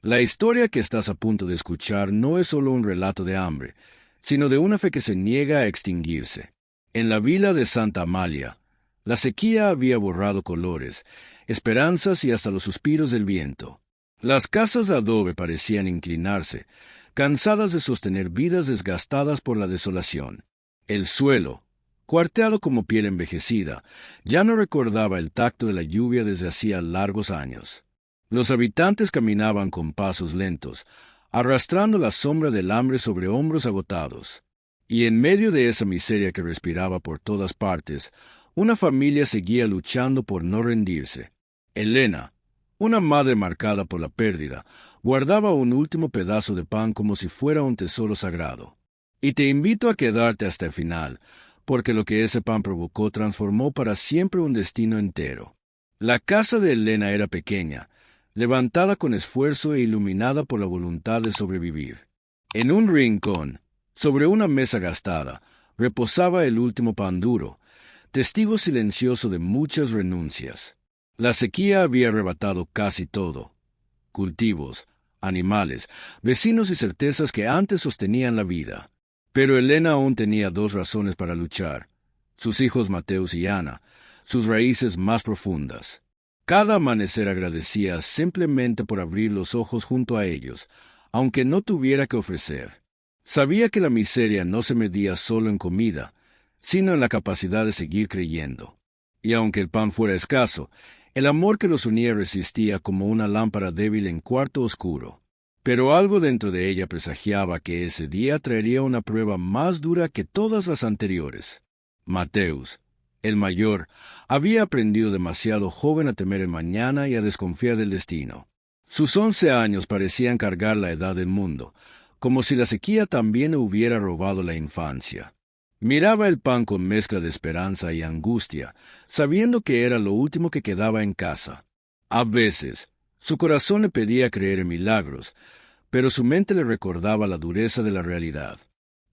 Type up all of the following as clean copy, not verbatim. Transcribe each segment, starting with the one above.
La historia que estás a punto de escuchar no es solo un relato de hambre, sino de una fe que se niega a extinguirse. En la vila de Santa Amalia, la sequía había borrado colores, esperanzas y hasta los suspiros del viento. Las casas de adobe parecían inclinarse, cansadas de sostener vidas desgastadas por la desolación. El suelo, cuarteado como piel envejecida, ya no recordaba el tacto de la lluvia desde hacía largos años. Los habitantes caminaban con pasos lentos, arrastrando la sombra del hambre sobre hombros agotados. Y en medio de esa miseria que respiraba por todas partes, una familia seguía luchando por no rendirse. Elena, una madre marcada por la pérdida, guardaba un último pedazo de pan como si fuera un tesoro sagrado. Y te invito a quedarte hasta el final, porque lo que ese pan provocó transformó para siempre un destino entero. La casa de Elena era pequeña, levantada con esfuerzo e iluminada por la voluntad de sobrevivir. En un rincón, sobre una mesa gastada, reposaba el último pan duro, testigo silencioso de muchas renuncias. La sequía había arrebatado casi todo: cultivos, animales, vecinos y certezas que antes sostenían la vida. Pero Elena aún tenía dos razones para luchar: sus hijos Mateus y Ana, sus raíces más profundas. Cada amanecer agradecía simplemente por abrir los ojos junto a ellos, aunque no tuviera que ofrecer. Sabía que la miseria no se medía solo en comida, sino en la capacidad de seguir creyendo. Y aunque el pan fuera escaso, el amor que los unía resistía como una lámpara débil en cuarto oscuro. Pero algo dentro de ella presagiaba que ese día traería una prueba más dura que todas las anteriores. Mateus, el mayor, había aprendido demasiado joven a temer el mañana y a desconfiar del destino. Sus 11 años parecían cargar la edad del mundo, como si la sequía también le hubiera robado la infancia. Miraba el pan con mezcla de esperanza y angustia, sabiendo que era lo último que quedaba en casa. A veces, su corazón le pedía creer en milagros, pero su mente le recordaba la dureza de la realidad.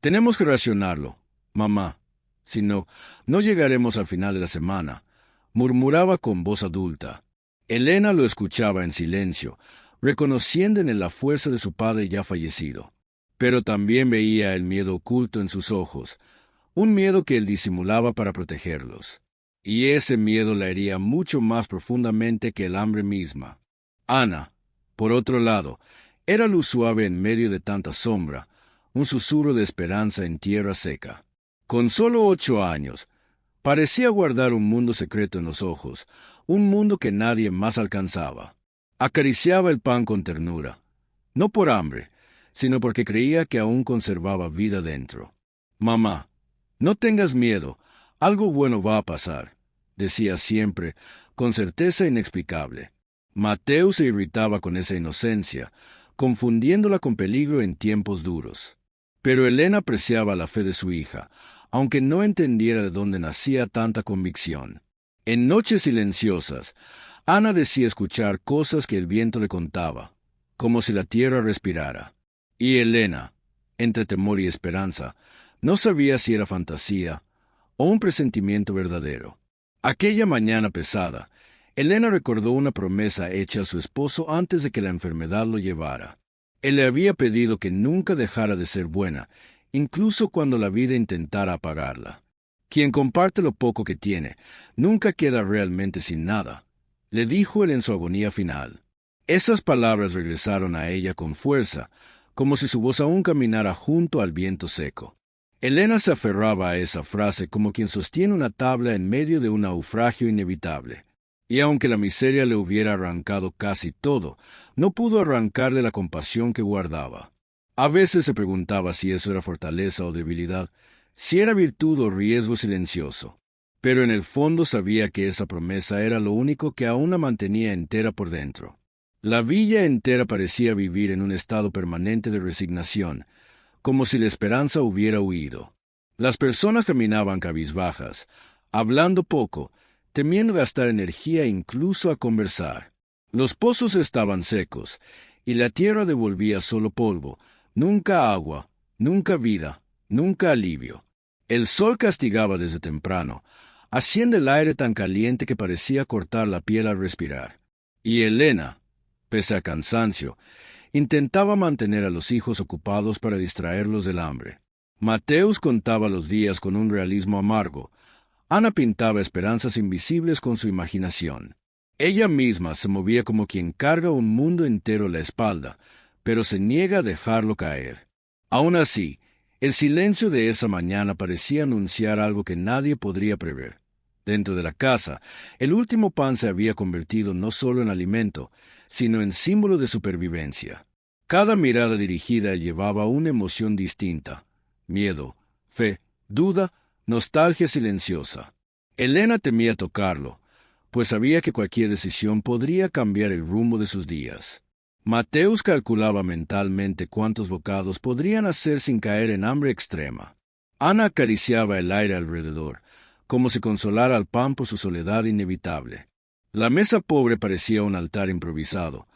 «Tenemos que racionarlo, mamá. Si no, no llegaremos al final de la semana», murmuraba con voz adulta. Elena lo escuchaba en silencio, reconociendo en él la fuerza de su padre ya fallecido. Pero también veía el miedo oculto en sus ojos, un miedo que él disimulaba para protegerlos. Y ese miedo la hería mucho más profundamente que el hambre misma. Ana, por otro lado, era luz suave en medio de tanta sombra, un susurro de esperanza en tierra seca. Con solo 8 años, parecía guardar un mundo secreto en los ojos, un mundo que nadie más alcanzaba. Acariciaba el pan con ternura, no por hambre, sino porque creía que aún conservaba vida dentro. «Mamá, no tengas miedo, algo bueno va a pasar», decía siempre, con certeza inexplicable. Mateo se irritaba con esa inocencia, confundiéndola con peligro en tiempos duros. Pero Elena apreciaba la fe de su hija, aunque no entendiera de dónde nacía tanta convicción. En noches silenciosas, Ana decía escuchar cosas que el viento le contaba, como si la tierra respirara. Y Elena, entre temor y esperanza, no sabía si era fantasía o un presentimiento verdadero. Aquella mañana pesada, Elena recordó una promesa hecha a su esposo antes de que la enfermedad lo llevara. Él le había pedido que nunca dejara de ser buena, incluso cuando la vida intentara apagarla. Quien comparte lo poco que tiene, nunca queda realmente sin nada, le dijo él en su agonía final. Esas palabras regresaron a ella con fuerza, como si su voz aún caminara junto al viento seco. Elena se aferraba a esa frase como quien sostiene una tabla en medio de un naufragio inevitable. Y aunque la miseria le hubiera arrancado casi todo, no pudo arrancarle la compasión que guardaba. A veces se preguntaba si eso era fortaleza o debilidad, si era virtud o riesgo silencioso. Pero en el fondo sabía que esa promesa era lo único que aún la mantenía entera por dentro. La villa entera parecía vivir en un estado permanente de resignación, como si la esperanza hubiera huido. Las personas caminaban cabizbajas, hablando poco, temiendo gastar energía incluso a conversar. Los pozos estaban secos, y la tierra devolvía solo polvo, nunca agua, nunca vida, nunca alivio. El sol castigaba desde temprano, haciendo el aire tan caliente que parecía cortar la piel al respirar. Y Elena, pese a cansancio, Intentaba mantener a los hijos ocupados para distraerlos del hambre. Mateus contaba los días con un realismo amargo. Ana pintaba esperanzas invisibles con su imaginación. Ella misma se movía como quien carga un mundo entero a la espalda, pero se niega a dejarlo caer. Aún así, el silencio de esa mañana parecía anunciar algo que nadie podría prever. Dentro de la casa, el último pan se había convertido no solo en alimento, sino en símbolo de supervivencia. Cada mirada dirigida llevaba una emoción distinta: miedo, fe, duda, nostalgia silenciosa. Elena temía tocarlo, pues sabía que cualquier decisión podría cambiar el rumbo de sus días. Mateus calculaba mentalmente cuántos bocados podrían hacer sin caer en hambre extrema. Ana acariciaba el aire alrededor, como si consolara al pan por su soledad inevitable. La mesa pobre parecía un altar improvisado,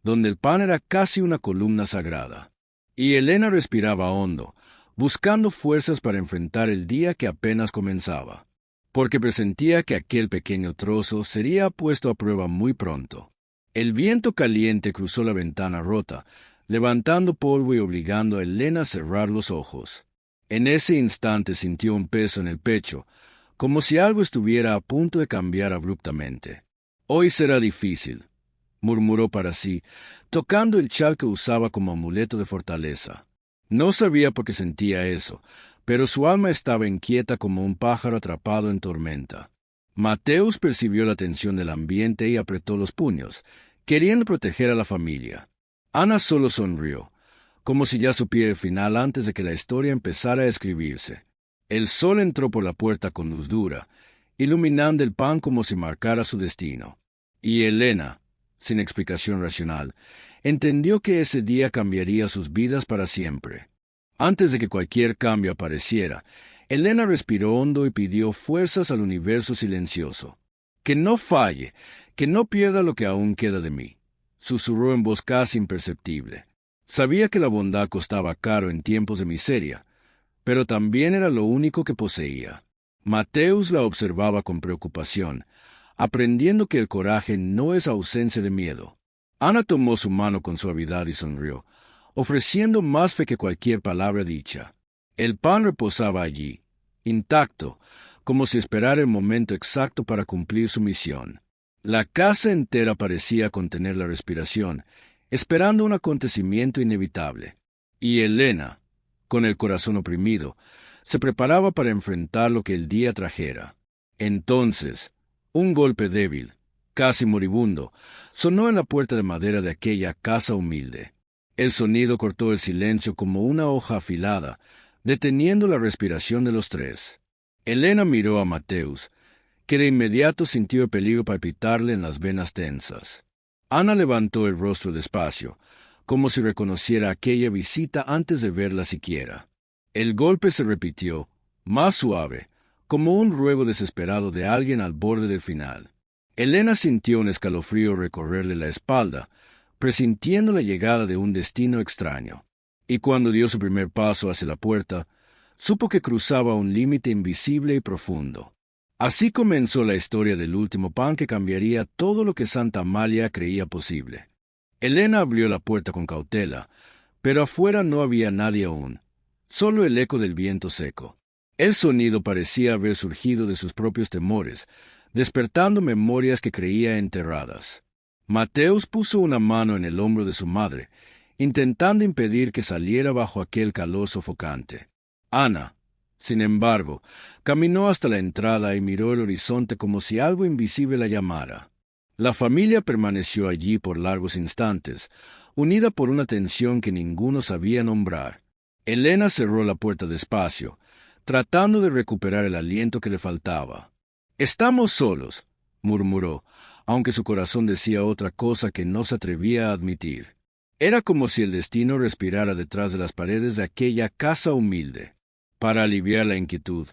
donde el pan era casi una columna sagrada. Y Elena respiraba hondo, buscando fuerzas para enfrentar el día que apenas comenzaba, porque presentía que aquel pequeño trozo sería puesto a prueba muy pronto. El viento caliente cruzó la ventana rota, levantando polvo y obligando a Elena a cerrar los ojos. En ese instante sintió un peso en el pecho, como si algo estuviera a punto de cambiar abruptamente. «Hoy será difícil», murmuró para sí, tocando el chal que usaba como amuleto de fortaleza. No sabía por qué sentía eso, pero su alma estaba inquieta como un pájaro atrapado en tormenta. Mateus percibió la tensión del ambiente y apretó los puños, queriendo proteger a la familia. Ana solo sonrió, como si ya supiera el final antes de que la historia empezara a escribirse. El sol entró por la puerta con luz dura, iluminando el pan como si marcara su destino. Y Elena, sin explicación racional, entendió que ese día cambiaría sus vidas para siempre. Antes de que cualquier cambio apareciera, Elena respiró hondo y pidió fuerzas al universo silencioso. «Que no falle, que no pierda lo que aún queda de mí», susurró en voz casi imperceptible. Sabía que la bondad costaba caro en tiempos de miseria, pero también era lo único que poseía. Mateus la observaba con preocupación, aprendiendo que el coraje no es ausencia de miedo. Ana tomó su mano con suavidad y sonrió, ofreciendo más fe que cualquier palabra dicha. El pan reposaba allí, intacto, como si esperara el momento exacto para cumplir su misión. La casa entera parecía contener la respiración, esperando un acontecimiento inevitable. Y Elena, con el corazón oprimido, se preparaba para enfrentar lo que el día trajera. Entonces, un golpe débil, casi moribundo, sonó en la puerta de madera de aquella casa humilde. El sonido cortó el silencio como una hoja afilada, deteniendo la respiración de los tres. Elena miró a Mateus, que de inmediato sintió el peligro palpitarle en las venas tensas. Ana levantó el rostro despacio, como si reconociera aquella visita antes de verla siquiera. El golpe se repitió, más suave, como un ruego desesperado de alguien al borde del final. Elena sintió un escalofrío recorrerle la espalda, presintiendo la llegada de un destino extraño. Y cuando dio su primer paso hacia la puerta, supo que cruzaba un límite invisible y profundo. Así comenzó la historia del último pan que cambiaría todo lo que Santa Amalia creía posible. Elena abrió la puerta con cautela, pero afuera no había nadie aún, solo el eco del viento seco. El sonido parecía haber surgido de sus propios temores, despertando memorias que creía enterradas. Mateus puso una mano en el hombro de su madre, intentando impedir que saliera bajo aquel calor sofocante. Ana, sin embargo, caminó hasta la entrada y miró el horizonte como si algo invisible la llamara. La familia permaneció allí por largos instantes, unida por una tensión que ninguno sabía nombrar. Elena cerró la puerta despacio, tratando de recuperar el aliento que le faltaba. «Estamos solos», murmuró, aunque su corazón decía otra cosa que no se atrevía a admitir. Era como si el destino respirara detrás de las paredes de aquella casa humilde. Para aliviar la inquietud,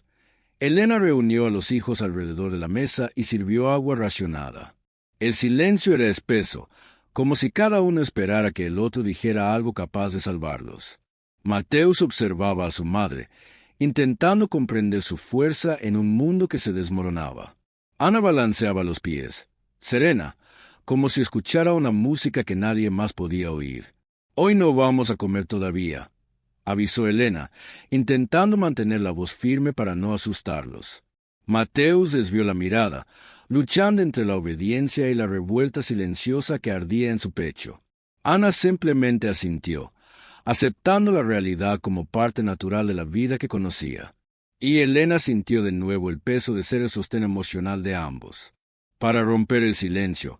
Elena reunió a los hijos alrededor de la mesa y sirvió agua racionada. El silencio era espeso, como si cada uno esperara que el otro dijera algo capaz de salvarlos. Mateus observaba a su madre, intentando comprender su fuerza en un mundo que se desmoronaba. Ana balanceaba los pies, serena, como si escuchara una música que nadie más podía oír. Hoy no vamos a comer todavía, avisó Elena, intentando mantener la voz firme para no asustarlos. Mateus desvió la mirada, luchando entre la obediencia y la revuelta silenciosa que ardía en su pecho. Ana simplemente asintió, aceptando la realidad como parte natural de la vida que conocía. Y Elena sintió de nuevo el peso de ser el sostén emocional de ambos. Para romper el silencio,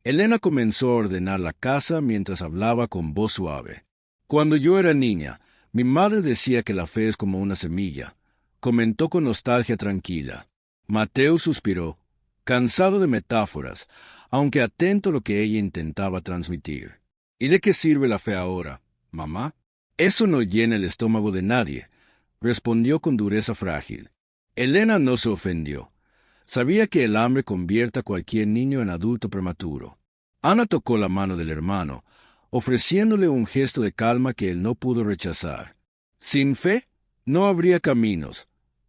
Elena comenzó a ordenar la casa mientras hablaba con voz suave. Cuando yo era niña, mi madre decía que la fe es como una semilla, comentó con nostalgia tranquila. Mateo suspiró, cansado de metáforas, aunque atento a lo que ella intentaba transmitir. ¿Y de qué sirve la fe ahora, mamá? Eso no llena el estómago de nadie, respondió con dureza frágil. Elena no se ofendió. Sabía que el hambre convierte a cualquier niño en adulto prematuro. Ana tocó la mano del hermano, ofreciéndole un gesto de calma que él no pudo rechazar. Sin fe, no habría caminos,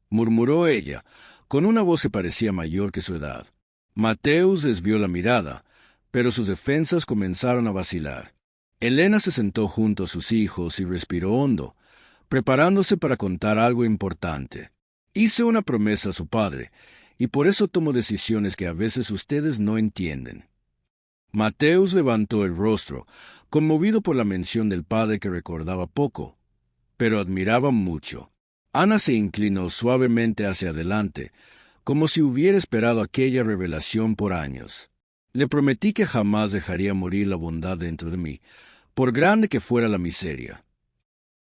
murmuró ella, con una voz que parecía mayor que su edad. Mateus desvió la mirada, pero sus defensas comenzaron a vacilar. Elena se sentó junto a sus hijos y respiró hondo, preparándose para contar algo importante. Hice una promesa a su padre, y por eso tomo decisiones que a veces ustedes no entienden. Mateus levantó el rostro, conmovido por la mención del padre que recordaba poco, pero admiraba mucho. Ana se inclinó suavemente hacia adelante, como si hubiera esperado aquella revelación por años. Le prometí que jamás dejaría morir la bondad dentro de mí, por grande que fuera la miseria.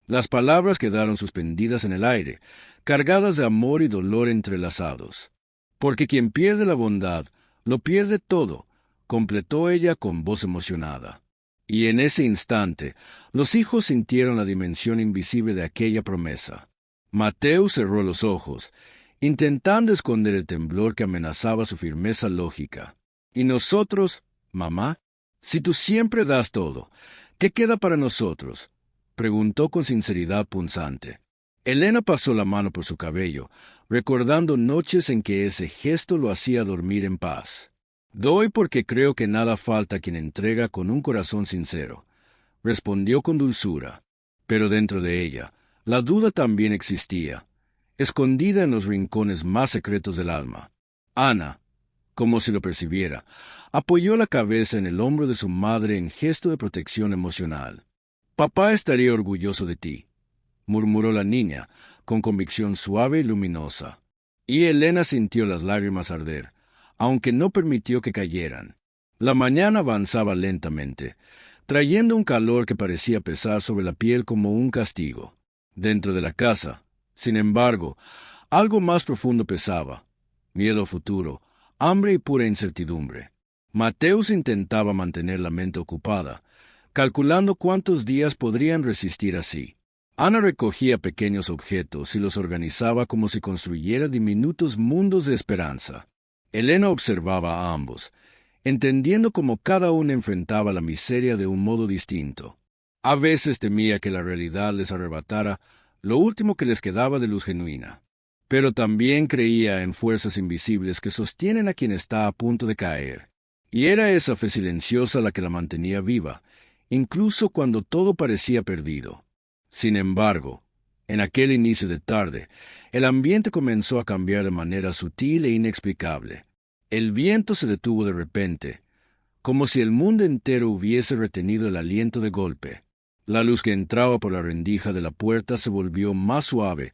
Las palabras quedaron suspendidas en el aire, cargadas de amor y dolor entrelazados. Porque quien pierde la bondad, lo pierde todo, completó ella con voz emocionada. Y en ese instante, los hijos sintieron la dimensión invisible de aquella promesa. Mateo cerró los ojos, intentando esconder el temblor que amenazaba su firmeza lógica. ¿Y nosotros, mamá? Si tú siempre das todo, ¿qué queda para nosotros?, preguntó con sinceridad punzante. Elena pasó la mano por su cabello, recordando noches en que ese gesto lo hacía dormir en paz. Doy porque creo que nada falta a quien entrega con un corazón sincero, respondió con dulzura. Pero dentro de ella, la duda también existía, escondida en los rincones más secretos del alma. Ana, como si lo percibiera, apoyó la cabeza en el hombro de su madre en gesto de protección emocional. Papá estaría orgulloso de ti, murmuró la niña, con convicción suave y luminosa. Y Elena sintió las lágrimas arder, aunque no permitió que cayeran. La mañana avanzaba lentamente, trayendo un calor que parecía pesar sobre la piel como un castigo. Dentro de la casa, sin embargo, algo más profundo pesaba: miedo futuro, hambre y pura incertidumbre. Mateus intentaba mantener la mente ocupada, calculando cuántos días podrían resistir así. Ana recogía pequeños objetos y los organizaba como si construyera diminutos mundos de esperanza. Elena observaba a ambos, entendiendo cómo cada uno enfrentaba la miseria de un modo distinto. A veces temía que la realidad les arrebatara lo último que les quedaba de luz genuina, pero también creía en fuerzas invisibles que sostienen a quien está a punto de caer. Y era esa fe silenciosa la que la mantenía viva, incluso cuando todo parecía perdido. Sin embargo, en aquel inicio de tarde, el ambiente comenzó a cambiar de manera sutil e inexplicable. El viento se detuvo de repente, como si el mundo entero hubiese retenido el aliento de golpe. La luz que entraba por la rendija de la puerta se volvió más suave,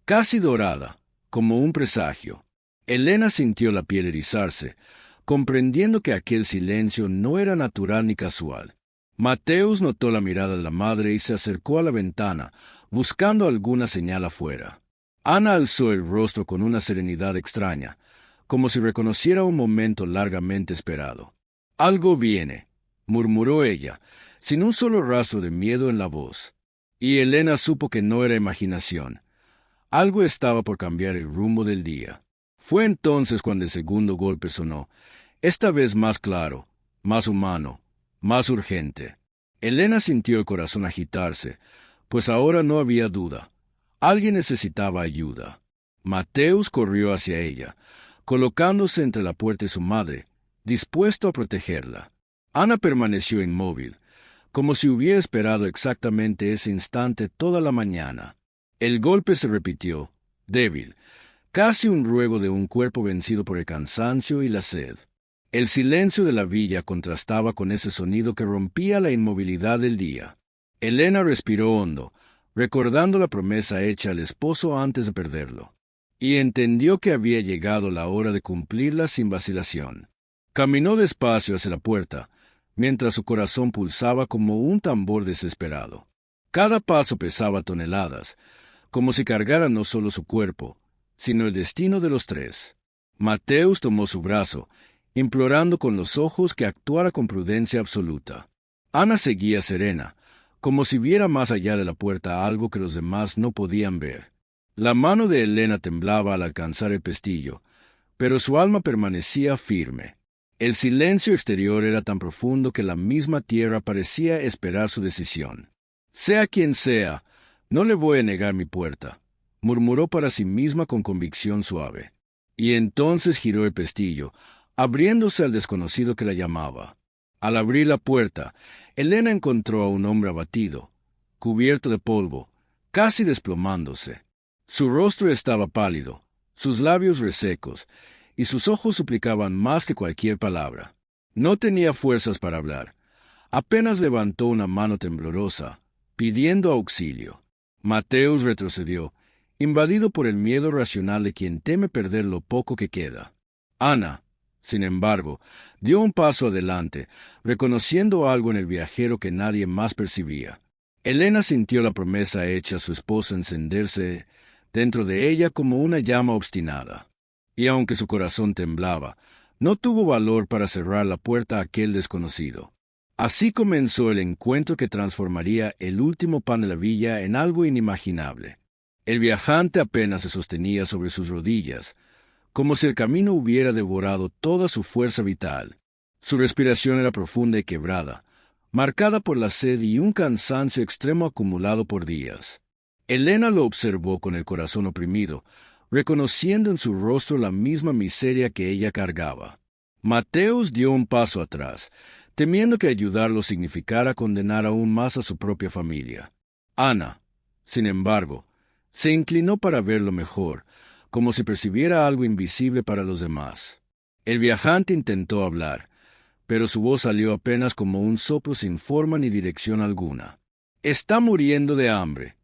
casi dorada, como un presagio. Elena sintió la piel erizarse, comprendiendo que aquel silencio no era natural ni casual. Mateus notó la mirada de la madre y se acercó a la ventana, buscando alguna señal afuera. Ana alzó el rostro con una serenidad extraña, como si reconociera un momento largamente esperado. «Algo viene», murmuró ella, sin un solo rastro de miedo en la voz. Y Elena supo que no era imaginación. Algo estaba por cambiar el rumbo del día. Fue entonces cuando el segundo golpe sonó, esta vez más claro, más humano, más urgente. Elena sintió el corazón agitarse, pues ahora no había duda. Alguien necesitaba ayuda. Mateus corrió hacia ella, colocándose entre la puerta y su madre, dispuesto a protegerla. Ana permaneció inmóvil, como si hubiera esperado exactamente ese instante toda la mañana. El golpe se repitió, débil, casi un ruego de un cuerpo vencido por el cansancio y la sed. El silencio de la villa contrastaba con ese sonido que rompía la inmovilidad del día. Elena respiró hondo, recordando la promesa hecha al esposo antes de perderlo, y entendió que había llegado la hora de cumplirla sin vacilación. Caminó despacio hacia la puerta, mientras su corazón pulsaba como un tambor desesperado. Cada paso pesaba toneladas, como si cargara no solo su cuerpo, sino el destino de los tres. Mateus tomó su brazo, implorando con los ojos que actuara con prudencia absoluta. Ana seguía serena, como si viera más allá de la puerta algo que los demás no podían ver. La mano de Elena temblaba al alcanzar el pestillo, pero su alma permanecía firme. El silencio exterior era tan profundo que la misma tierra parecía esperar su decisión. Sea quien sea, no le voy a negar mi puerta, murmuró para sí misma con convicción suave. Y entonces giró el pestillo, abriéndose al desconocido que la llamaba. Al abrir la puerta, Elena encontró a un hombre abatido, cubierto de polvo, casi desplomándose. Su rostro estaba pálido, sus labios resecos, y sus ojos suplicaban más que cualquier palabra. No tenía fuerzas para hablar. Apenas levantó una mano temblorosa, pidiendo auxilio. Mateus retrocedió, invadido por el miedo racional de quien teme perder lo poco que queda. Ana, sin embargo, dio un paso adelante, reconociendo algo en el viajero que nadie más percibía. Elena sintió la promesa hecha a su esposo encenderse dentro de ella como una llama obstinada. Y aunque su corazón temblaba, no tuvo valor para cerrar la puerta a aquel desconocido. Así comenzó el encuentro que transformaría el último pan de la villa en algo inimaginable. El viajante apenas se sostenía sobre sus rodillas, como si el camino hubiera devorado toda su fuerza vital. Su respiración era profunda y quebrada, marcada por la sed y un cansancio extremo acumulado por días. Elena lo observó con el corazón oprimido, reconociendo en su rostro la misma miseria que ella cargaba. Mateus dio un paso atrás, temiendo que ayudarlo significara condenar aún más a su propia familia. Ana, sin embargo, se inclinó para verlo mejor, como si percibiera algo invisible para los demás. El viajante intentó hablar, pero su voz salió apenas como un soplo sin forma ni dirección alguna. «Está muriendo de hambre»,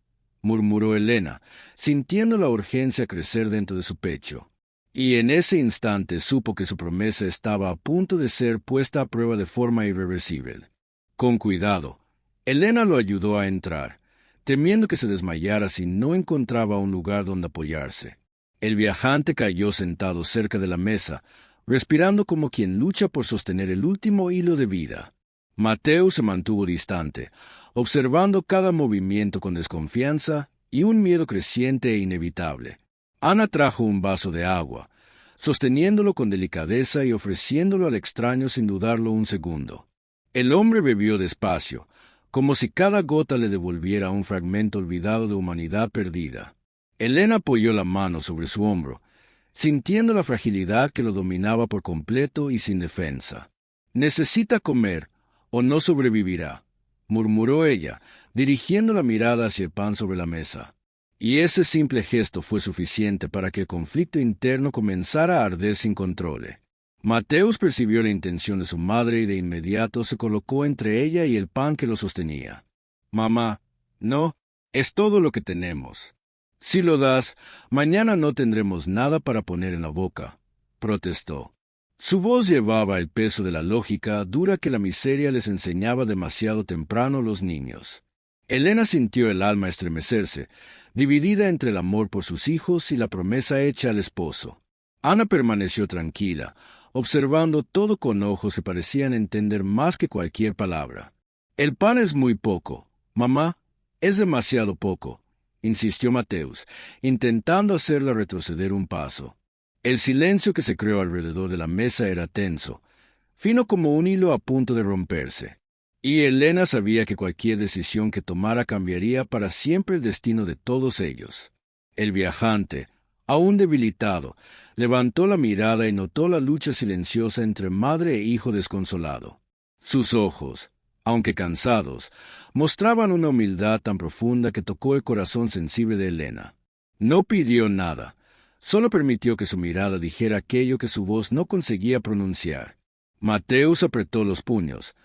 murmuró Elena, sintiendo la urgencia crecer dentro de su pecho. Y en ese instante supo que su promesa estaba a punto de ser puesta a prueba de forma irreversible. Con cuidado, Elena lo ayudó a entrar, temiendo que se desmayara si no encontraba un lugar donde apoyarse. El viajante cayó sentado cerca de la mesa, respirando como quien lucha por sostener el último hilo de vida. Mateo se mantuvo distante, observando cada movimiento con desconfianza y un miedo creciente e inevitable. Ana trajo un vaso de agua, sosteniéndolo con delicadeza y ofreciéndolo al extraño sin dudarlo un segundo. El hombre bebió despacio, como si cada gota le devolviera un fragmento olvidado de humanidad perdida. Elena apoyó la mano sobre su hombro, sintiendo la fragilidad que lo dominaba por completo y sin defensa. «Necesita comer, o no sobrevivirá», murmuró ella, dirigiendo la mirada hacia el pan sobre la mesa. Y ese simple gesto fue suficiente para que el conflicto interno comenzara a arder sin control. Mateus percibió la intención de su madre y de inmediato se colocó entre ella y el pan que lo sostenía. «Mamá, no, es todo lo que tenemos. Si lo das, mañana no tendremos nada para poner en la boca», protestó. Su voz llevaba el peso de la lógica dura que la miseria les enseñaba demasiado temprano a los niños. Elena sintió el alma estremecerse, dividida entre el amor por sus hijos y la promesa hecha al esposo. Ana permaneció tranquila, observando todo con ojos que parecían entender más que cualquier palabra. «El pan es muy poco, mamá, es demasiado poco», insistió Mateus, intentando hacerla retroceder un paso. El silencio que se creó alrededor de la mesa era tenso, fino como un hilo a punto de romperse. Y Elena sabía que cualquier decisión que tomara cambiaría para siempre el destino de todos ellos. El viajante, aún debilitado, levantó la mirada y notó la lucha silenciosa entre madre e hijo desconsolado. Sus ojos, aunque cansados, mostraban una humildad tan profunda que tocó el corazón sensible de Elena. No pidió nada, solo permitió que su mirada dijera aquello que su voz no conseguía pronunciar. Mateus apretó los puños,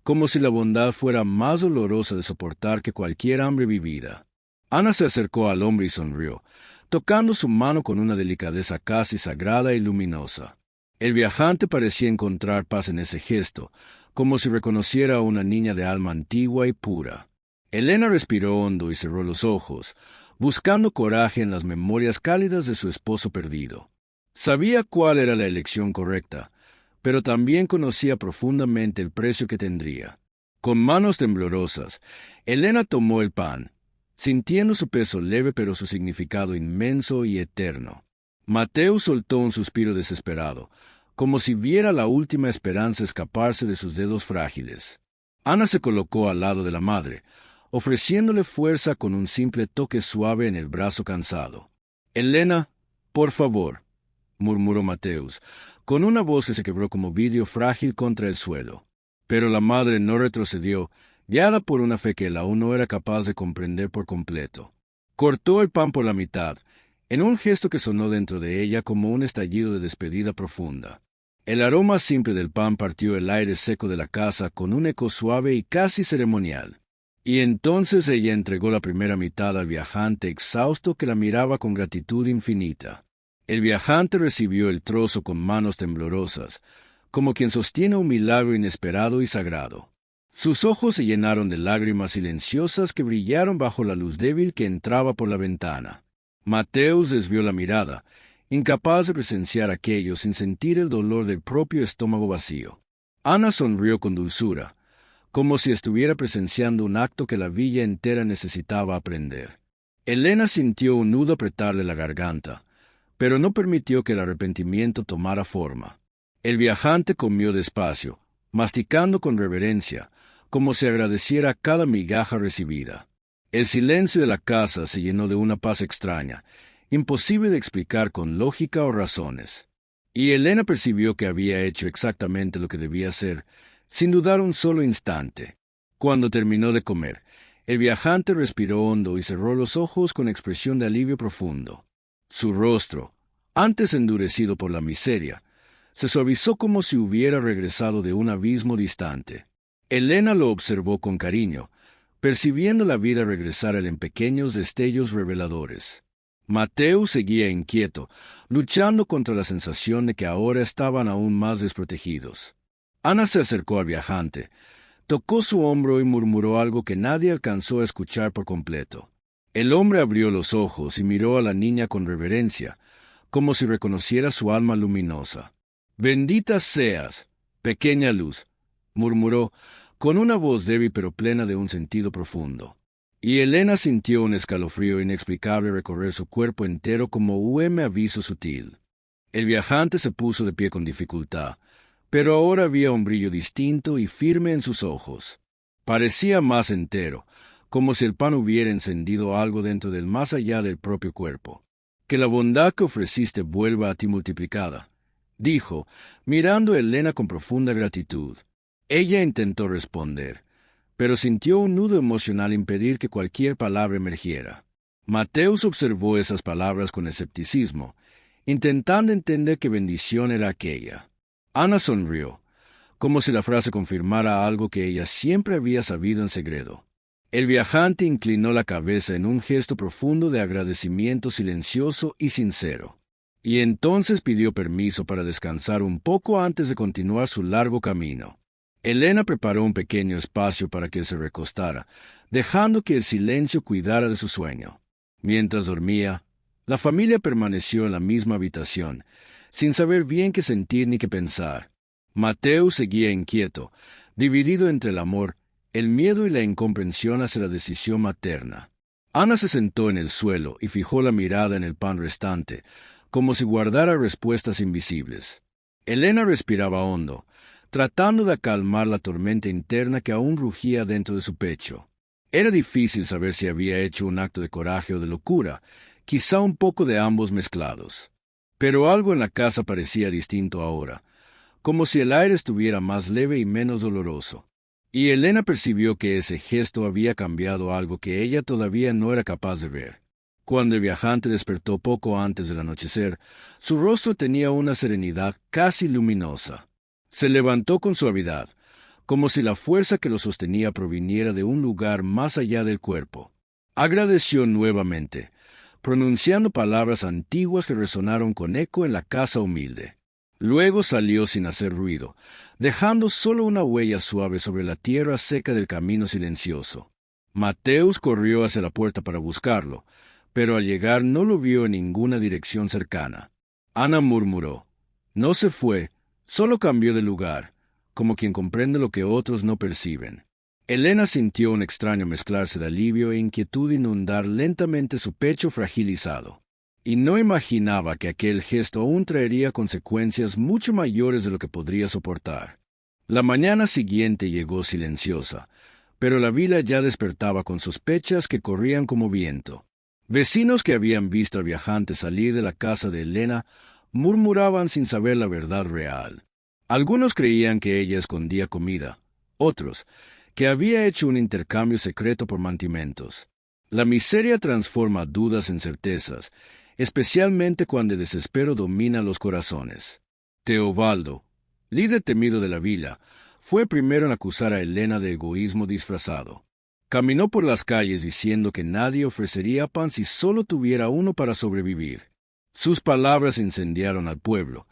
como si la bondad fuera más dolorosa de soportar que cualquier hambre vivida. Ana se acercó al hombre y sonrió, tocando su mano con una delicadeza casi sagrada y luminosa. El viajante parecía encontrar paz en ese gesto, como si reconociera a una niña de alma antigua y pura. Elena respiró hondo y cerró los ojos, buscando coraje en las memorias cálidas de su esposo perdido. Sabía cuál era la elección correcta, pero también conocía profundamente el precio que tendría. Con manos temblorosas, Elena tomó el pan, sintiendo su peso leve pero su significado inmenso y eterno. Mateus soltó un suspiro desesperado, como si viera la última esperanza escaparse de sus dedos frágiles. Ana se colocó al lado de la madre, ofreciéndole fuerza con un simple toque suave en el brazo cansado. «Elena, por favor», murmuró Mateus, con una voz que se quebró como vidrio frágil contra el suelo. Pero la madre no retrocedió, guiada por una fe que él aún no era capaz de comprender por completo. Cortó el pan por la mitad, en un gesto que sonó dentro de ella como un estallido de despedida profunda. El aroma simple del pan partió el aire seco de la casa con un eco suave y casi ceremonial. Y entonces ella entregó la primera mitad al viajante exhausto que la miraba con gratitud infinita. El viajante recibió el trozo con manos temblorosas, como quien sostiene un milagro inesperado y sagrado. Sus ojos se llenaron de lágrimas silenciosas que brillaron bajo la luz débil que entraba por la ventana. Mateus desvió la mirada, incapaz de presenciar aquello sin sentir el dolor del propio estómago vacío. Ana sonrió con dulzura, como si estuviera presenciando un acto que la villa entera necesitaba aprender. Elena sintió un nudo apretarle la garganta, pero no permitió que el arrepentimiento tomara forma. El viajante comió despacio, masticando con reverencia, como si agradeciera cada migaja recibida. El silencio de la casa se llenó de una paz extraña, imposible de explicar con lógica o razones. Y Elena percibió que había hecho exactamente lo que debía hacer, sin dudar un solo instante. Cuando terminó de comer, el viajante respiró hondo y cerró los ojos con expresión de alivio profundo. Su rostro, antes endurecido por la miseria, se suavizó como si hubiera regresado de un abismo distante. Elena lo observó con cariño, percibiendo la vida regresar en pequeños destellos reveladores. Mateo seguía inquieto, luchando contra la sensación de que ahora estaban aún más desprotegidos. Ana se acercó al viajante, tocó su hombro y murmuró algo que nadie alcanzó a escuchar por completo. El hombre abrió los ojos y miró a la niña con reverencia, como si reconociera su alma luminosa. «Bendita seas, pequeña luz», murmuró, con una voz débil pero plena de un sentido profundo. Y Elena sintió un escalofrío inexplicable recorrer su cuerpo entero como un aviso sutil. El viajante se puso de pie con dificultad, pero ahora había un brillo distinto y firme en sus ojos. Parecía más entero, como si el pan hubiera encendido algo dentro del más allá del propio cuerpo. «Que la bondad que ofreciste vuelva a ti multiplicada», dijo, mirando a Elena con profunda gratitud. Ella intentó responder, pero sintió un nudo emocional impedir que cualquier palabra emergiera. Mateus observó esas palabras con escepticismo, intentando entender qué bendición era aquella. Ana sonrió, como si la frase confirmara algo que ella siempre había sabido en secreto. El viajante inclinó la cabeza en un gesto profundo de agradecimiento silencioso y sincero, y entonces pidió permiso para descansar un poco antes de continuar su largo camino. Elena preparó un pequeño espacio para que se recostara, dejando que el silencio cuidara de su sueño. Mientras dormía, la familia permaneció en la misma habitación, sin saber bien qué sentir ni qué pensar. Mateo seguía inquieto, dividido entre el amor, el miedo y la incomprensión hacia la decisión materna. Ana se sentó en el suelo y fijó la mirada en el pan restante, como si guardara respuestas invisibles. Elena respiraba hondo, tratando de calmar la tormenta interna que aún rugía dentro de su pecho. Era difícil saber si había hecho un acto de coraje o de locura, quizá un poco de ambos mezclados. Pero algo en la casa parecía distinto ahora, como si el aire estuviera más leve y menos doloroso. Y Elena percibió que ese gesto había cambiado algo que ella todavía no era capaz de ver. Cuando el viajante despertó poco antes del anochecer, su rostro tenía una serenidad casi luminosa. Se levantó con suavidad, como si la fuerza que lo sostenía proviniera de un lugar más allá del cuerpo. Agradeció nuevamente, pronunciando palabras antiguas que resonaron con eco en la casa humilde. Luego salió sin hacer ruido, dejando solo una huella suave sobre la tierra seca del camino silencioso. Mateus corrió hacia la puerta para buscarlo, pero al llegar no lo vio en ninguna dirección cercana. Ana murmuró. No se fue, solo cambió de lugar, como quien comprende lo que otros no perciben. Elena sintió un extraño mezclarse de alivio e inquietud inundar lentamente su pecho fragilizado. Y no imaginaba que aquel gesto aún traería consecuencias mucho mayores de lo que podría soportar. La mañana siguiente llegó silenciosa, pero la vila ya despertaba con sospechas que corrían como viento. Vecinos que habían visto al viajante salir de la casa de Elena murmuraban sin saber la verdad real. Algunos creían que ella escondía comida, otros, que había hecho un intercambio secreto por mantimentos. La miseria transforma dudas en certezas, especialmente cuando el desespero domina los corazones. Teobaldo, líder temido de la vila, fue primero en acusar a Elena de egoísmo disfrazado. Caminó por las calles diciendo que nadie ofrecería pan si solo tuviera uno para sobrevivir. Sus palabras incendiaron al pueblo,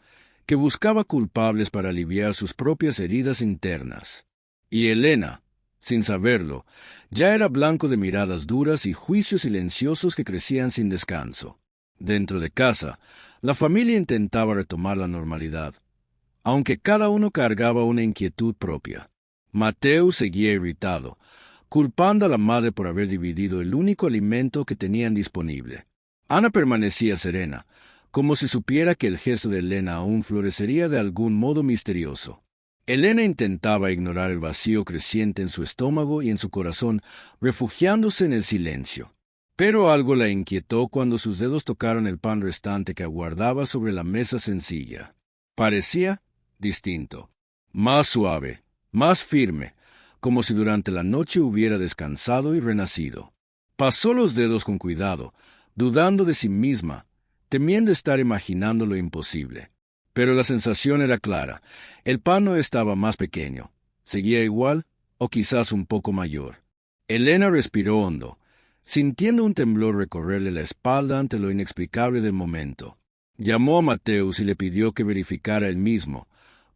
que buscaba culpables para aliviar sus propias heridas internas. Y Elena, sin saberlo, ya era blanco de miradas duras y juicios silenciosos que crecían sin descanso. Dentro de casa, la familia intentaba retomar la normalidad, aunque cada uno cargaba una inquietud propia. Mateo seguía irritado, culpando a la madre por haber dividido el único alimento que tenían disponible. Ana permanecía serena, como si supiera que el gesto de Elena aún florecería de algún modo misterioso. Elena intentaba ignorar el vacío creciente en su estómago y en su corazón, refugiándose en el silencio. Pero algo la inquietó cuando sus dedos tocaron el pan restante que aguardaba sobre la mesa sencilla. Parecía distinto, más suave, más firme, como si durante la noche hubiera descansado y renacido. Pasó los dedos con cuidado, dudando de sí misma, temiendo estar imaginando lo imposible. Pero la sensación era clara. El pan no estaba más pequeño. Seguía igual, o quizás un poco mayor. Elena respiró hondo, sintiendo un temblor recorrerle la espalda ante lo inexplicable del momento. Llamó a Mateus y le pidió que verificara él mismo,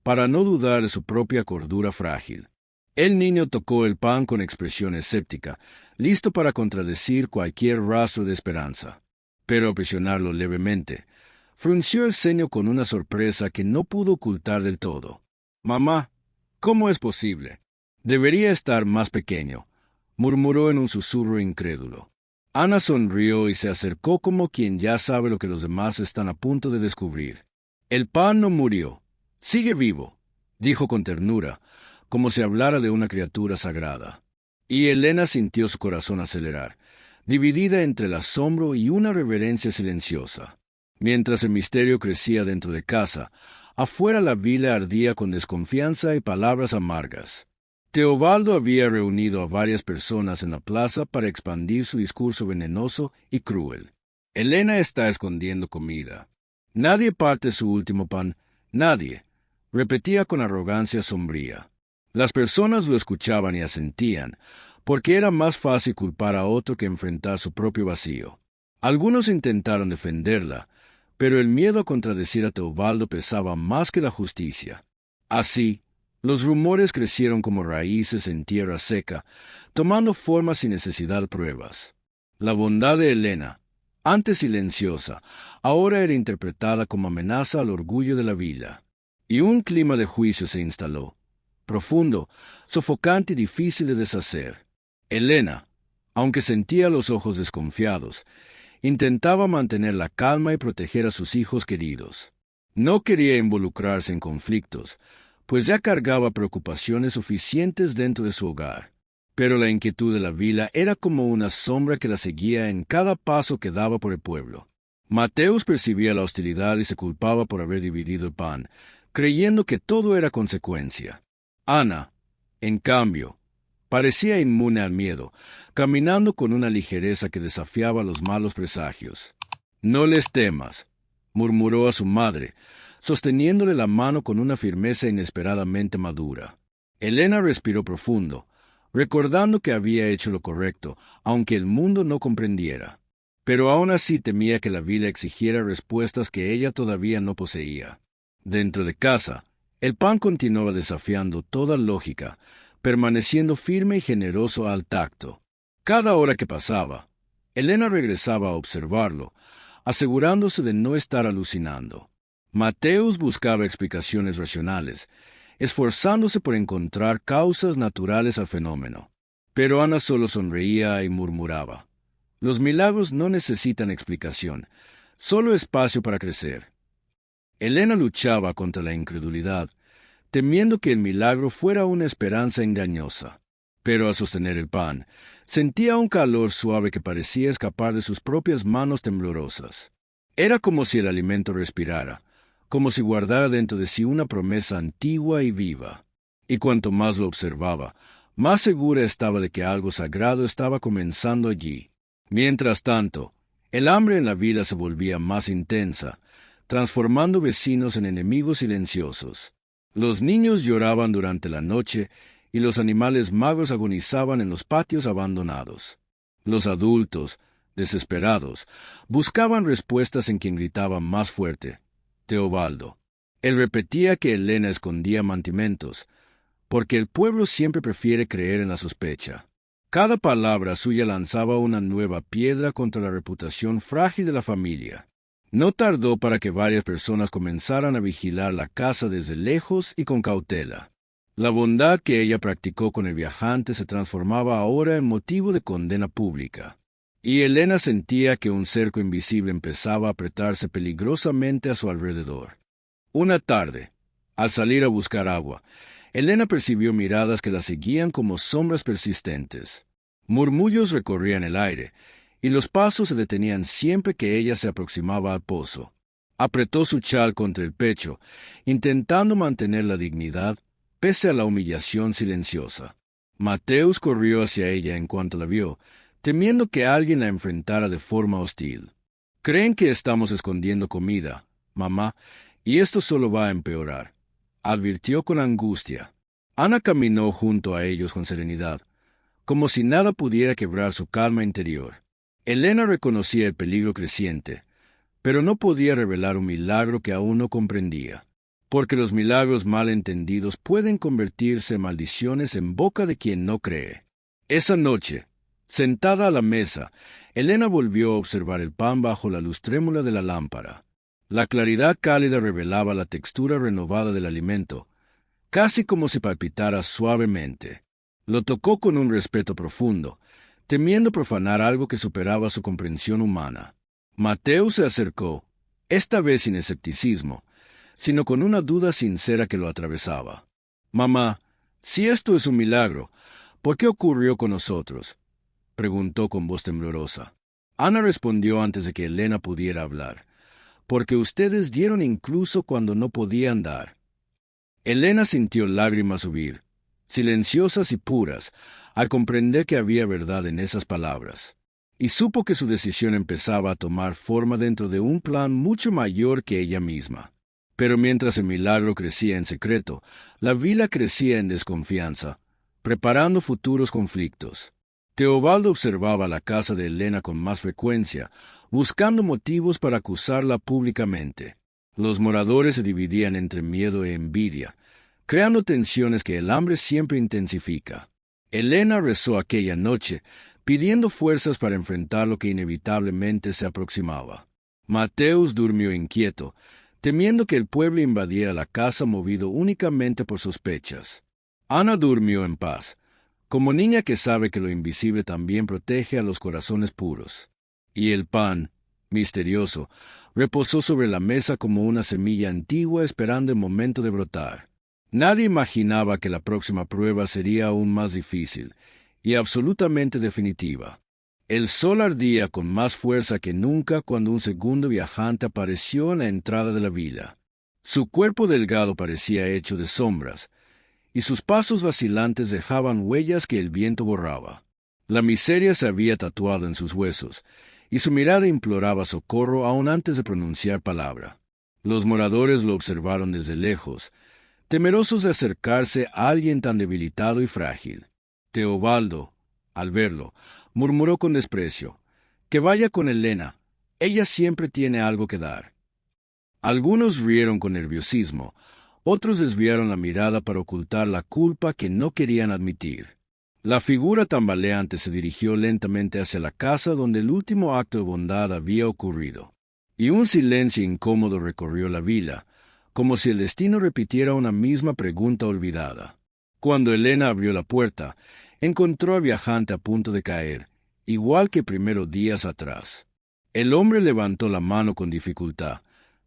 para no dudar de su propia cordura frágil. El niño tocó el pan con expresión escéptica, listo para contradecir cualquier rastro de esperanza. Pero al presionarlo levemente, frunció el ceño con una sorpresa que no pudo ocultar del todo. «Mamá, ¿cómo es posible? Debería estar más pequeño», murmuró en un susurro incrédulo. Ana sonrió y se acercó como quien ya sabe lo que los demás están a punto de descubrir. «El pan no murió. Sigue vivo», dijo con ternura, como si hablara de una criatura sagrada. Y Elena sintió su corazón acelerar, dividida entre el asombro y una reverencia silenciosa. Mientras el misterio crecía dentro de casa, afuera la vila ardía con desconfianza y palabras amargas. Teobaldo había reunido a varias personas en la plaza para expandir su discurso venenoso y cruel. Elena está escondiendo comida. Nadie parte su último pan, nadie, repetía con arrogancia sombría. Las personas lo escuchaban y asentían, porque era más fácil culpar a otro que enfrentar su propio vacío. Algunos intentaron defenderla, pero el miedo a contradecir a Teobaldo pesaba más que la justicia. Así, los rumores crecieron como raíces en tierra seca, tomando forma sin necesidad de pruebas. La bondad de Elena, antes silenciosa, ahora era interpretada como amenaza al orgullo de la villa. Y un clima de juicio se instaló, profundo, sofocante y difícil de deshacer. Elena, aunque sentía los ojos desconfiados, intentaba mantener la calma y proteger a sus hijos queridos. No quería involucrarse en conflictos, pues ya cargaba preocupaciones suficientes dentro de su hogar. Pero la inquietud de la vila era como una sombra que la seguía en cada paso que daba por el pueblo. Mateus percibía la hostilidad y se culpaba por haber dividido el pan, creyendo que todo era consecuencia. Ana, En cambio, parecía inmune al miedo, caminando con una ligereza que desafiaba los malos presagios. «No les temas», murmuró a su madre, sosteniéndole la mano con una firmeza inesperadamente madura. Elena respiró profundo, recordando que había hecho lo correcto, aunque el mundo no comprendiera. Pero aún así temía que la vida exigiera respuestas que ella todavía no poseía. Dentro de casa, el pan continuaba desafiando toda lógica, permaneciendo firme y generoso al tacto. Cada hora que pasaba, Elena regresaba a observarlo, asegurándose de no estar alucinando. Mateus buscaba explicaciones racionales, esforzándose por encontrar causas naturales al fenómeno. Pero Ana solo sonreía y murmuraba: «Los milagros no necesitan explicación, solo espacio para crecer». Elena luchaba contra la incredulidad, temiendo que el milagro fuera una esperanza engañosa. Pero al sostener el pan, sentía un calor suave que parecía escapar de sus propias manos temblorosas. Era como si el alimento respirara, como si guardara dentro de sí una promesa antigua y viva. Y cuanto más lo observaba, más segura estaba de que algo sagrado estaba comenzando allí. Mientras tanto, el hambre en la vida se volvía más intensa, transformando vecinos en enemigos silenciosos. Los niños lloraban durante la noche y los animales magros agonizaban en los patios abandonados. Los adultos, desesperados, buscaban respuestas en quien gritaba más fuerte: «Teobaldo». Él repetía que Elena escondía mantimentos, porque el pueblo siempre prefiere creer en la sospecha. Cada palabra suya lanzaba una nueva piedra contra la reputación frágil de la familia. No tardó para que varias personas comenzaran a vigilar la casa desde lejos y con cautela. La bondad que ella practicó con el viajante se transformaba ahora en motivo de condena pública. Y Elena sentía que un cerco invisible empezaba a apretarse peligrosamente a su alrededor. Una tarde, al salir a buscar agua, Elena percibió miradas que la seguían como sombras persistentes. Murmullos recorrían el aire, y los pasos se detenían siempre que ella se aproximaba al pozo. Apretó su chal contra el pecho, intentando mantener la dignidad, pese a la humillación silenciosa. Mateus corrió hacia ella en cuanto la vio, temiendo que alguien la enfrentara de forma hostil. «Creen que estamos escondiendo comida, mamá, y esto solo va a empeorar», advirtió con angustia. Ana caminó junto a ellos con serenidad, como si nada pudiera quebrar su calma interior. Elena reconocía el peligro creciente, pero no podía revelar un milagro que aún no comprendía, porque los milagros mal entendidos pueden convertirse en maldiciones en boca de quien no cree. Esa noche, sentada a la mesa, Elena volvió a observar el pan bajo la luz trémula de la lámpara. La claridad cálida revelaba la textura renovada del alimento, casi como si palpitara suavemente. Lo tocó con un respeto profundo, temiendo profanar algo que superaba su comprensión humana. Mateo se acercó, esta vez sin escepticismo, sino con una duda sincera que lo atravesaba. «Mamá, si esto es un milagro, ¿por qué ocurrió con nosotros?», preguntó con voz temblorosa. Ana respondió antes de que Elena pudiera hablar: «Porque ustedes dieron incluso cuando no podían dar». Elena sintió lágrimas subir, silenciosas y puras, al comprender que había verdad en esas palabras, y supo que su decisión empezaba a tomar forma dentro de un plan mucho mayor que ella misma. Pero mientras el milagro crecía en secreto, la vila crecía en desconfianza, preparando futuros conflictos. Teobaldo observaba la casa de Elena con más frecuencia, buscando motivos para acusarla públicamente. Los moradores se dividían entre miedo e envidia, creando tensiones que el hambre siempre intensifica. Elena rezó aquella noche, pidiendo fuerzas para enfrentar lo que inevitablemente se aproximaba. Mateus durmió inquieto, temiendo que el pueblo invadiera la casa movido únicamente por sospechas. Ana durmió en paz, como niña que sabe que lo invisible también protege a los corazones puros. Y el pan, misterioso, reposó sobre la mesa como una semilla antigua esperando el momento de brotar. Nadie imaginaba que la próxima prueba sería aún más difícil y absolutamente definitiva. El sol ardía con más fuerza que nunca cuando un segundo viajante apareció en la entrada de la vila. Su cuerpo delgado parecía hecho de sombras, y sus pasos vacilantes dejaban huellas que el viento borraba. La miseria se había tatuado en sus huesos, y su mirada imploraba socorro aún antes de pronunciar palabra. Los moradores lo observaron desde lejos, temerosos de acercarse a alguien tan debilitado y frágil. Teobaldo, al verlo, murmuró con desprecio: «Que vaya con Elena, ella siempre tiene algo que dar». Algunos rieron con nerviosismo, otros desviaron la mirada para ocultar la culpa que no querían admitir. La figura tambaleante se dirigió lentamente hacia la casa donde el último acto de bondad había ocurrido, y un silencio incómodo recorrió la vila, como si el destino repitiera una misma pregunta olvidada. Cuando Elena abrió la puerta, encontró al viajante a punto de caer, igual que primeros días atrás. El hombre levantó la mano con dificultad,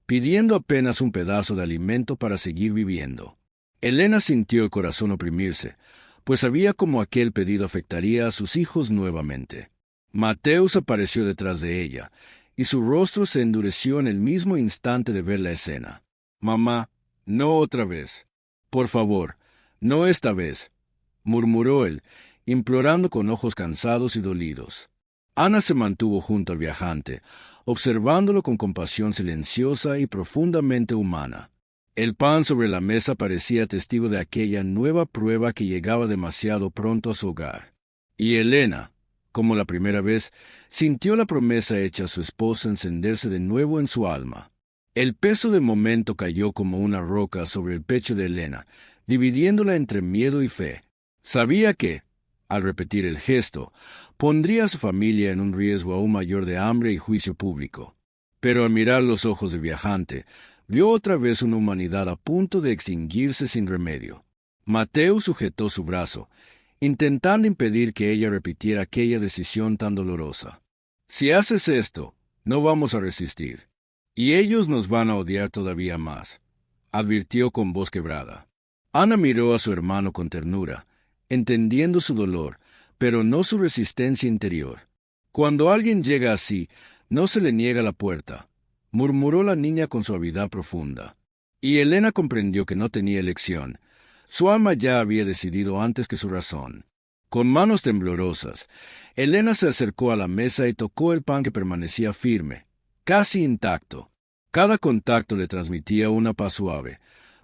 pidiendo apenas un pedazo de alimento para seguir viviendo. Elena sintió el corazón oprimirse, pues sabía cómo aquel pedido afectaría a sus hijos nuevamente. Mateus apareció detrás de ella, y su rostro se endureció en el mismo instante de ver la escena. «Mamá, no otra vez. Por favor, no esta vez», murmuró él, implorando con ojos cansados y dolidos. Ana se mantuvo junto al viajante, observándolo con compasión silenciosa y profundamente humana. El pan sobre la mesa parecía testigo de aquella nueva prueba que llegaba demasiado pronto a su hogar. Y Elena, como la primera vez, sintió la promesa hecha a su esposa encenderse de nuevo en su alma. El peso del momento cayó como una roca sobre el pecho de Elena, dividiéndola entre miedo y fe. Sabía que, al repetir el gesto, pondría a su familia en un riesgo aún mayor de hambre y juicio público. Pero al mirar los ojos del viajante, vio otra vez una humanidad a punto de extinguirse sin remedio. Mateo sujetó su brazo, intentando impedir que ella repitiera aquella decisión tan dolorosa. «Si haces esto, no vamos a resistir, y ellos nos van a odiar todavía más», advirtió con voz quebrada. Ana miró a su hermano con ternura, entendiendo su dolor, pero no su resistencia interior. «Cuando alguien llega así, no se le niega la puerta», murmuró la niña con suavidad profunda. Y Elena comprendió que no tenía elección. Su alma ya había decidido antes que su razón. Con manos temblorosas, Elena se acercó a la mesa y tocó el pan que permanecía firme, casi intacto. Cada contacto le transmitía una paz suave,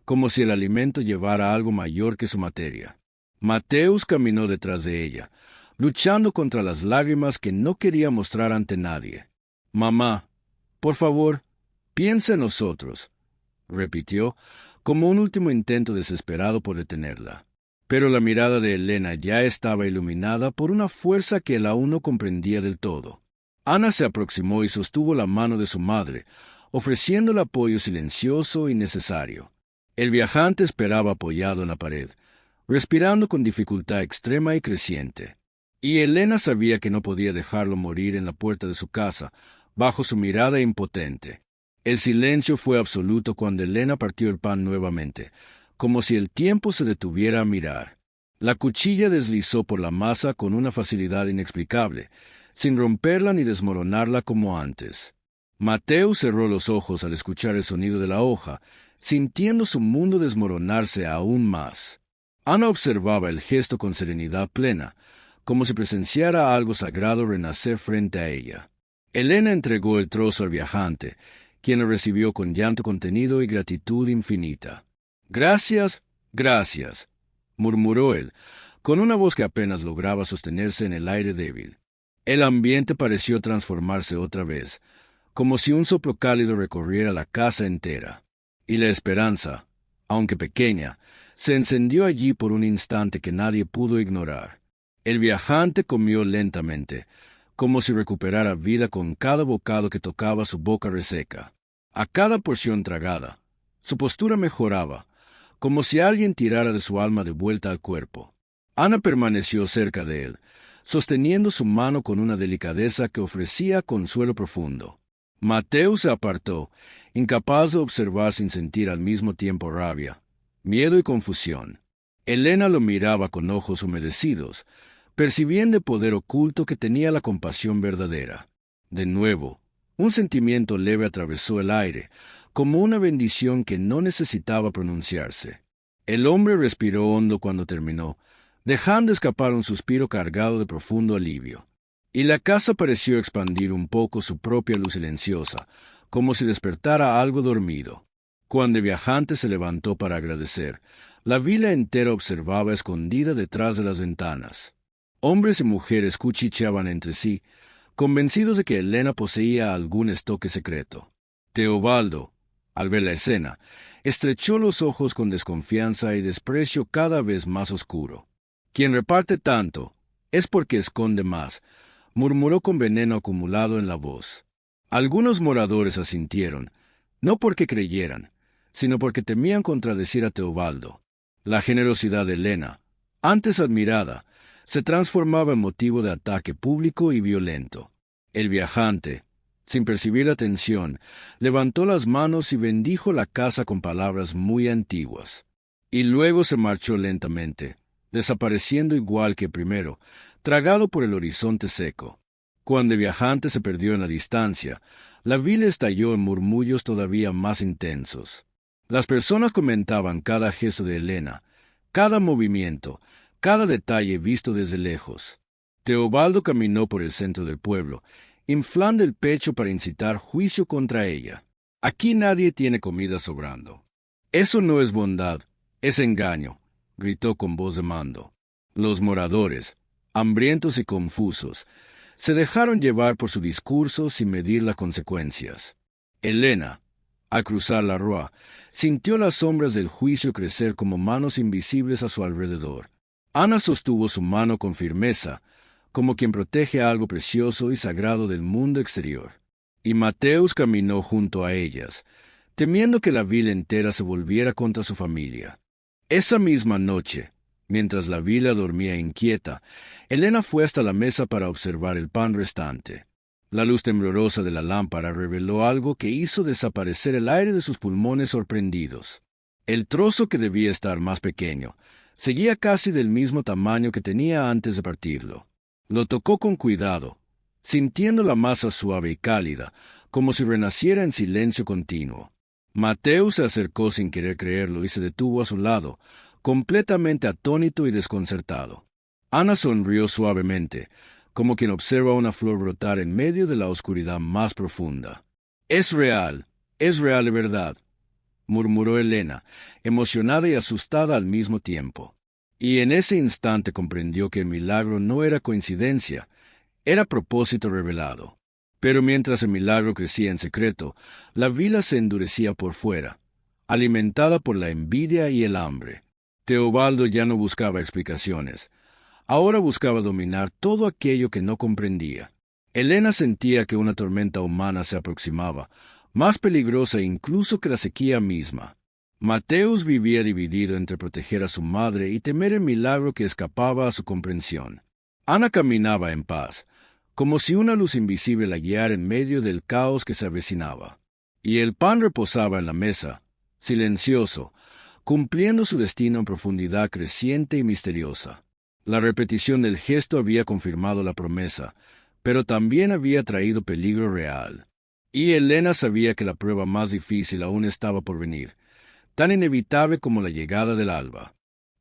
como si el alimento llevara algo mayor que su materia. Mateus caminó detrás de ella, luchando contra las lágrimas que no quería mostrar ante nadie. «Mamá, por favor, piensa en nosotros», repitió, como un último intento desesperado por detenerla. Pero la mirada de Elena ya estaba iluminada por una fuerza que él aún no comprendía del todo. Ana se aproximó y sostuvo la mano de su madre, ofreciendo el apoyo silencioso y necesario. El viajante esperaba apoyado en la pared, respirando con dificultad extrema y creciente. Y Elena sabía que no podía dejarlo morir en la puerta de su casa, bajo su mirada impotente. El silencio fue absoluto cuando Elena partió el pan nuevamente, como si el tiempo se detuviera a mirar. La cuchilla deslizó por la masa con una facilidad inexplicable, sin romperla ni desmoronarla como antes. Mateo cerró los ojos al escuchar el sonido de la hoja, sintiendo su mundo desmoronarse aún más. Ana observaba el gesto con serenidad plena, como si presenciara algo sagrado renacer frente a ella. Elena entregó el trozo al viajante, quien lo recibió con llanto contenido y gratitud infinita. «Gracias, gracias», murmuró él, con una voz que apenas lograba sostenerse en el aire débil. El ambiente pareció transformarse otra vez, como si un soplo cálido recorriera la casa entera. Y la esperanza, aunque pequeña, se encendió allí por un instante que nadie pudo ignorar. El viajante comió lentamente, como si recuperara vida con cada bocado que tocaba su boca reseca. A cada porción tragada, su postura mejoraba, como si alguien tirara de su alma de vuelta al cuerpo. Ana permaneció cerca de él, sosteniendo su mano con una delicadeza que ofrecía consuelo profundo. Mateo se apartó, incapaz de observar sin sentir al mismo tiempo rabia, miedo y confusión. Elena lo miraba con ojos humedecidos, percibiendo el poder oculto que tenía la compasión verdadera. De nuevo, un sentimiento leve atravesó el aire, como una bendición que no necesitaba pronunciarse. El hombre respiró hondo cuando terminó, dejando escapar un suspiro cargado de profundo alivio. Y la casa pareció expandir un poco su propia luz silenciosa, como si despertara algo dormido. Cuando el viajante se levantó para agradecer, la vila entera observaba escondida detrás de las ventanas. Hombres y mujeres cuchicheaban entre sí, convencidos de que Helena poseía algún estoque secreto. Teobaldo, al ver la escena, estrechó los ojos con desconfianza y desprecio cada vez más oscuro. Quien reparte tanto es porque esconde más, murmuró con veneno acumulado en la voz. Algunos moradores asintieron, no porque creyeran, sino porque temían contradecir a Teobaldo. La generosidad de Helena, antes admirada, se transformaba en motivo de ataque público y violento. El viajante, sin percibir la tensión, levantó las manos y bendijo la casa con palabras muy antiguas. Y luego se marchó lentamente, desapareciendo igual que primero, tragado por el horizonte seco. Cuando el viajante se perdió en la distancia, la vila estalló en murmullos todavía más intensos. Las personas comentaban cada gesto de Helena, cada movimiento, cada detalle visto desde lejos. Teobaldo caminó por el centro del pueblo, inflando el pecho para incitar juicio contra ella. Aquí nadie tiene comida sobrando. Eso no es bondad, es engaño, gritó con voz de mando. Los moradores, hambrientos y confusos, se dejaron llevar por su discurso sin medir las consecuencias. Helena, al cruzar la rúa, sintió las sombras del juicio crecer como manos invisibles a su alrededor. Ana sostuvo su mano con firmeza, como quien protege algo precioso y sagrado del mundo exterior. Y Mateus caminó junto a ellas, temiendo que la vila entera se volviera contra su familia. Esa misma noche, mientras la vila dormía inquieta, Helena fue hasta la mesa para observar el pan restante. La luz temblorosa de la lámpara reveló algo que hizo desaparecer el aire de sus pulmones sorprendidos. El trozo, que debía estar más pequeño, seguía casi del mismo tamaño que tenía antes de partirlo. Lo tocó con cuidado, sintiendo la masa suave y cálida, como si renaciera en silencio continuo. Mateo se acercó sin querer creerlo y se detuvo a su lado, completamente atónito y desconcertado. Ana sonrió suavemente, como quien observa una flor brotar en medio de la oscuridad más profunda. Es real de verdad, murmuró Helena, emocionada y asustada al mismo tiempo. Y en ese instante comprendió que el milagro no era coincidencia, era propósito revelado. Pero mientras el milagro crecía en secreto, la vila se endurecía por fuera, alimentada por la envidia y el hambre. Teobaldo ya no buscaba explicaciones. Ahora buscaba dominar todo aquello que no comprendía. Helena sentía que una tormenta humana se aproximaba, más peligrosa incluso que la sequía misma. Mateus vivía dividido entre proteger a su madre y temer el milagro que escapaba a su comprensión. Ana caminaba en paz, como si una luz invisible la guiara en medio del caos que se avecinaba. Y el pan reposaba en la mesa, silencioso, cumpliendo su destino en profundidad creciente y misteriosa. La repetición del gesto había confirmado la promesa, pero también había traído peligro real. Y Helena sabía que la prueba más difícil aún estaba por venir, tan inevitable como la llegada del alba.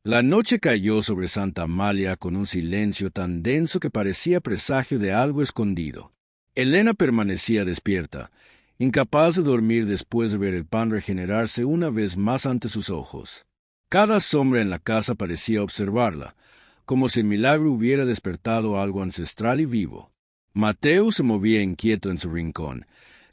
La noche cayó sobre Santa Amalia con un silencio tan denso que parecía presagio de algo escondido. Helena permanecía despierta, incapaz de dormir después de ver el pan regenerarse una vez más ante sus ojos. Cada sombra en la casa parecía observarla, como si el milagro hubiera despertado algo ancestral y vivo. Mateo se movía inquieto en su rincón,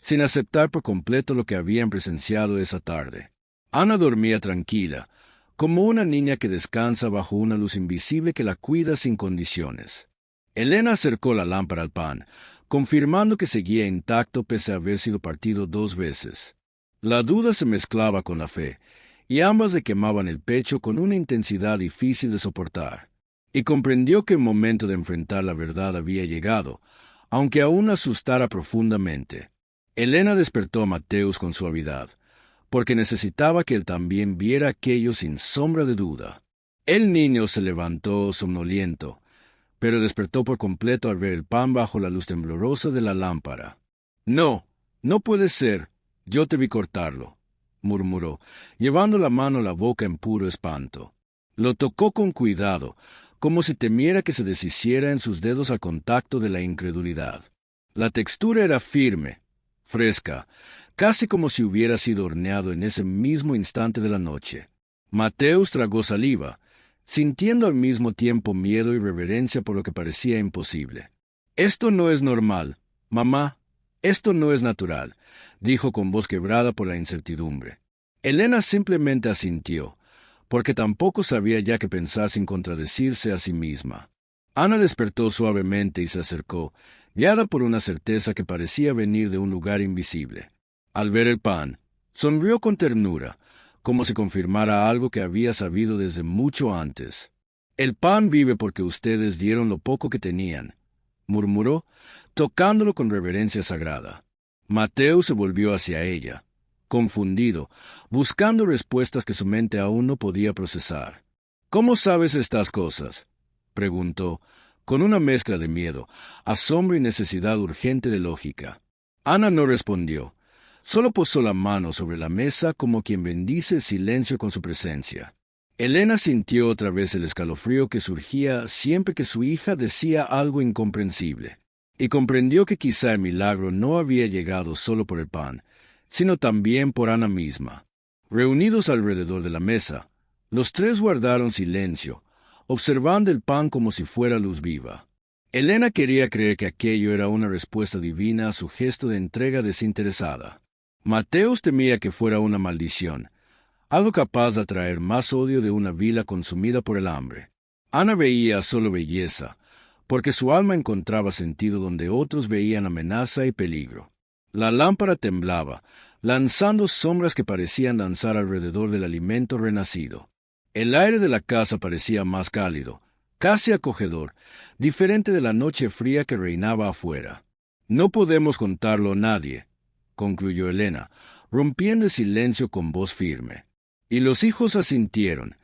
sin aceptar por completo lo que habían presenciado esa tarde. Ana dormía tranquila, como una niña que descansa bajo una luz invisible que la cuida sin condiciones. Helena acercó la lámpara al pan, confirmando que seguía intacto pese a haber sido partido 2 veces. La duda se mezclaba con la fe, y ambas le quemaban el pecho con una intensidad difícil de soportar. Y comprendió que el momento de enfrentar la verdad había llegado, aunque aún asustara profundamente. Helena despertó a Mateus con suavidad, porque necesitaba que él también viera aquello sin sombra de duda. El niño se levantó somnoliento, pero despertó por completo al ver el pan bajo la luz temblorosa de la lámpara. No, no puede ser, yo te vi cortarlo, murmuró, llevando la mano a la boca en puro espanto. Lo tocó con cuidado, como si temiera que se deshiciera en sus dedos al contacto de la incredulidad. La textura era firme, fresca, casi como si hubiera sido horneado en ese mismo instante de la noche. Mateus tragó saliva, sintiendo al mismo tiempo miedo y reverencia por lo que parecía imposible. «Esto no es normal, mamá, esto no es natural», dijo con voz quebrada por la incertidumbre. Elena simplemente asintió, porque tampoco sabía ya qué pensar sin contradecirse a sí misma. Ana despertó suavemente y se acercó, guiada por una certeza que parecía venir de un lugar invisible. Al ver el pan, sonrió con ternura, como si confirmara algo que había sabido desde mucho antes. «El pan vive porque ustedes dieron lo poco que tenían», murmuró, tocándolo con reverencia sagrada. Mateo se volvió hacia ella, confundido, buscando respuestas que su mente aún no podía procesar. «¿Cómo sabes estas cosas?», preguntó, con una mezcla de miedo, asombro y necesidad urgente de lógica. Ana no respondió. Solo posó la mano sobre la mesa como quien bendice el silencio con su presencia. Elena sintió otra vez el escalofrío que surgía siempre que su hija decía algo incomprensible, y comprendió que quizá el milagro no había llegado solo por el pan, sino también por Ana misma. Reunidos alrededor de la mesa, los tres guardaron silencio, observando el pan como si fuera luz viva. Elena quería creer que aquello era una respuesta divina a su gesto de entrega desinteresada. Mateus temía que fuera una maldición, algo capaz de atraer más odio de una vila consumida por el hambre. Ana veía solo belleza, porque su alma encontraba sentido donde otros veían amenaza y peligro. La lámpara temblaba, lanzando sombras que parecían danzar alrededor del alimento renacido. El aire de la casa parecía más cálido, casi acogedor, diferente de la noche fría que reinaba afuera. «No podemos contarlo a nadie», concluyó Elena, rompiendo el silencio con voz firme. Y los hijos asintieron,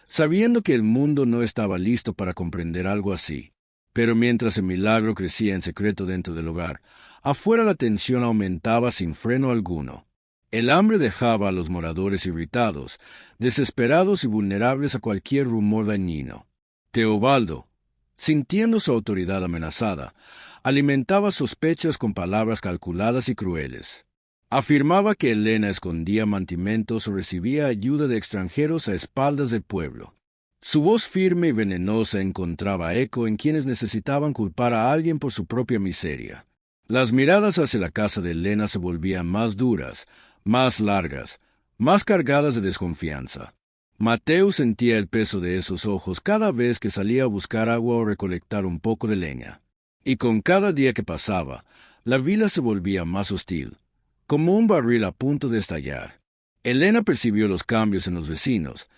sabiendo que el mundo no estaba listo para comprender algo así. Pero mientras el milagro crecía en secreto dentro del hogar, afuera la tensión aumentaba sin freno alguno. El hambre dejaba a los moradores irritados, desesperados y vulnerables a cualquier rumor dañino. Teobaldo, sintiendo su autoridad amenazada, alimentaba sospechas con palabras calculadas y crueles. Afirmaba que Elena escondía mantimentos o recibía ayuda de extranjeros a espaldas del pueblo. Su voz firme y venenosa encontraba eco en quienes necesitaban culpar a alguien por su propia miseria. Las miradas hacia la casa de Elena se volvían más duras, más largas, más cargadas de desconfianza. Mateo sentía el peso de esos ojos cada vez que salía a buscar agua o recolectar un poco de leña. Y con cada día que pasaba, la vila se volvía más hostil, como un barril a punto de estallar. Elena percibió los cambios en los vecinos,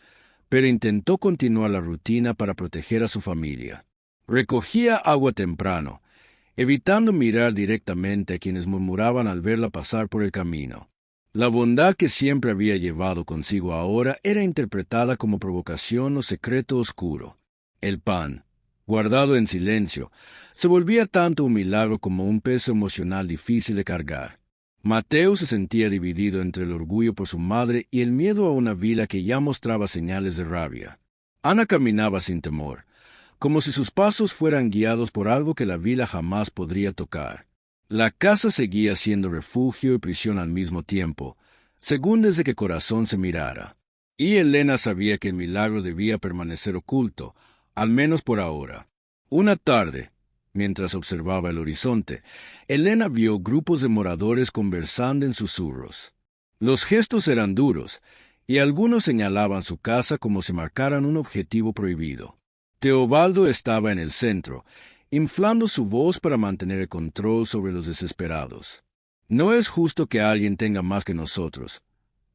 pero intentó continuar la rutina para proteger a su familia. Recogía agua temprano, evitando mirar directamente a quienes murmuraban al verla pasar por el camino. La bondad que siempre había llevado consigo ahora era interpretada como provocación o secreto oscuro. El pan, guardado en silencio, se volvía tanto un milagro como un peso emocional difícil de cargar. Mateo se sentía dividido entre el orgullo por su madre y el miedo a una vila que ya mostraba señales de rabia. Ana caminaba sin temor, como si sus pasos fueran guiados por algo que la vila jamás podría tocar. La casa seguía siendo refugio y prisión al mismo tiempo, según desde qué corazón se mirara. Y Elena sabía que el milagro debía permanecer oculto, al menos por ahora. Una tarde, mientras observaba el horizonte, Elena vio grupos de moradores conversando en susurros. Los gestos eran duros, y algunos señalaban su casa como si marcaran un objetivo prohibido. Teobaldo estaba en el centro, inflando su voz para mantener el control sobre los desesperados. «No es justo que alguien tenga más que nosotros»,